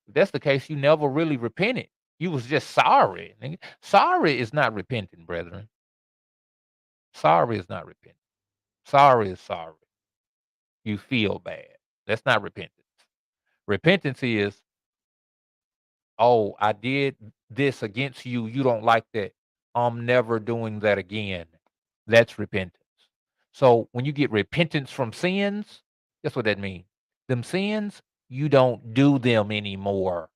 If that's the case, you never really repented. You was just sorry. Nigga. Sorry is not repenting, brethren. Sorry is not repenting. Sorry is sorry. You feel bad. That's not repentance. Repentance is, oh, I did this against you. You don't like that. I'm never doing that again. That's repentance. So when you get repentance from sins, guess what that means? Them sins, you don't do them anymore.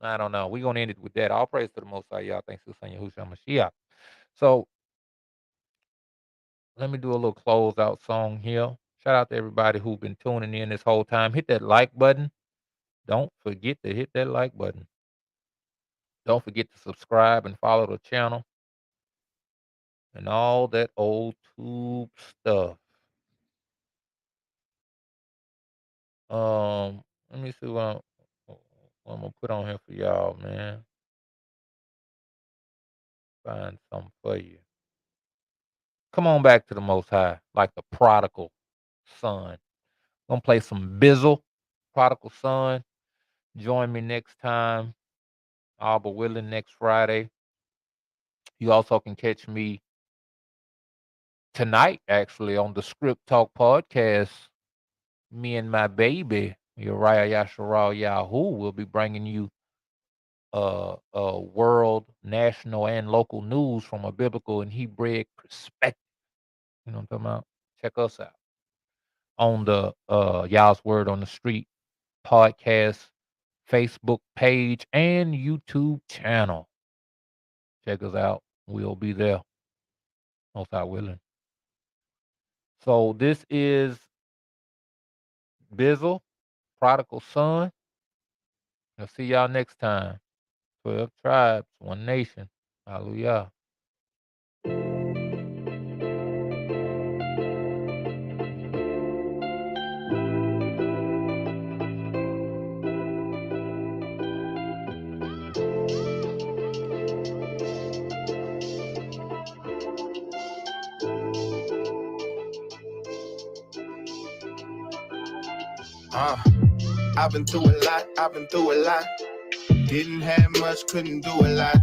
I don't know. We're going to end it with that. All praise to the Most High, y'all. Thanks to Son Yahushua Mashiach. So let me do a little closeout song here. Shout out to everybody who's been tuning in this whole time. Hit that like button. Don't forget to hit that like button. Don't forget to subscribe and follow the channel and all that old tube stuff. Let me see what I'm gonna put on here for y'all, man. Find something for you. Come on back to the Most High, like the prodigal son. Gonna play some Bizzle, prodigal son. Join me next time, all but willing, next Friday. You also can catch me tonight, actually, on the Script Talk podcast. Me and my baby, Uriah Yasharal Yahoo, will be bringing you world, national, and local news from a biblical and Hebraic perspective. You know what I'm talking about? Check us out on the Y'all's Word on the Street podcast, Facebook page, and YouTube channel. Check us out. We'll be there. Most I willing. So this is Bizzle, Prodigal Son. I'll see y'all next time. 12 tribes, one nation. Hallelujah. I've been through a lot. Didn't have much, couldn't do a lot.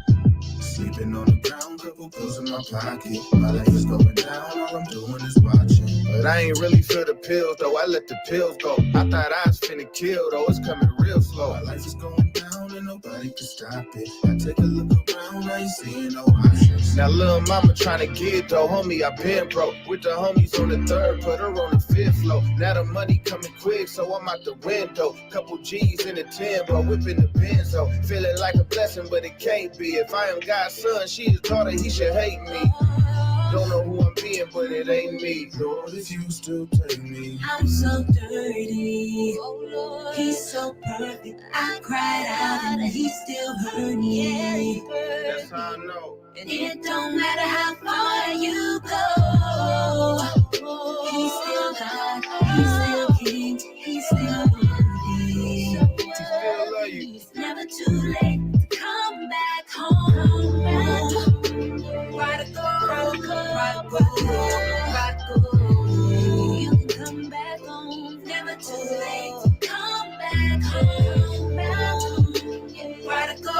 Sleeping on the ground, couple pills in my pocket. My life is going down, all I'm doing is watching. But I ain't really feel the pills, though. I let the pills go. I thought I was finna kill, though. It's coming real slow. My life is going down and nobody can stop it. I take a look around, I ain't seeing no options. Now little mama tryna get though, homie, I been broke. With the homies on the third, put her on the fifth floor. Now the money coming quick, so I'm out the window. Couple G's in the 10, bro, whipping the Benzo. Feeling like a blessing, but it can't be. If I am God's son, she his daughter, he should hate me. Don't know who I'm being, but it ain't me. Lord, if you still take me. I'm so dirty. He's so perfect. I cried out and he still heard me. That's how I know. And it don't matter how far you go. He's still God. He's still King. He's still worthy. He still love you. It's never too late to come back home. Prodigal. You can come back home. Never too late to come back home. Prodigal.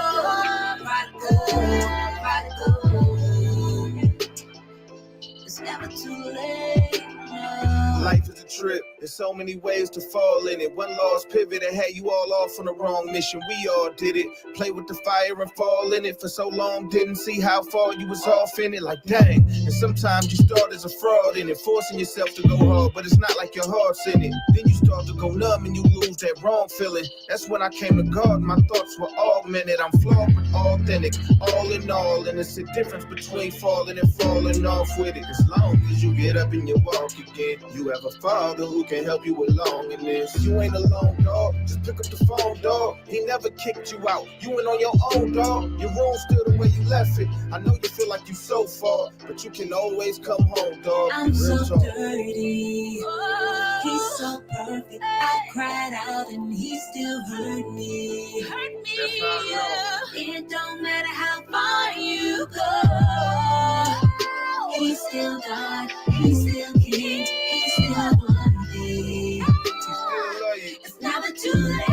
It's never too late. No. Life is a trip. There's so many ways to fall in it. One lost pivot and had you all off on the wrong mission. We all did it. Play with the fire and fall in it for so long. Didn't see how far you was off in it. Like dang. And sometimes you start as a fraud in it, forcing yourself to go hard, but it's not like your heart's in it. Then you start to go numb and you lose that wrong feeling. That's when I came to God. My thoughts were augmented. I'm flawed but authentic. All in all, and it's the difference between falling and falling off with it. As long as you get up and you walk again, you have a father who can help you along in this. You ain't alone, dog. Just pick up the phone, dog. He never kicked you out. You went on your own, dog. Your room's still the way you left it. I know you feel like you so far, but you can always come home, dog. I'm so dirty. He's so perfect. I cried out and he still heard me. That's how I know. It don't matter how far you go. He's still God. He's still King. He's still worthy. He still love you. It's never never too late.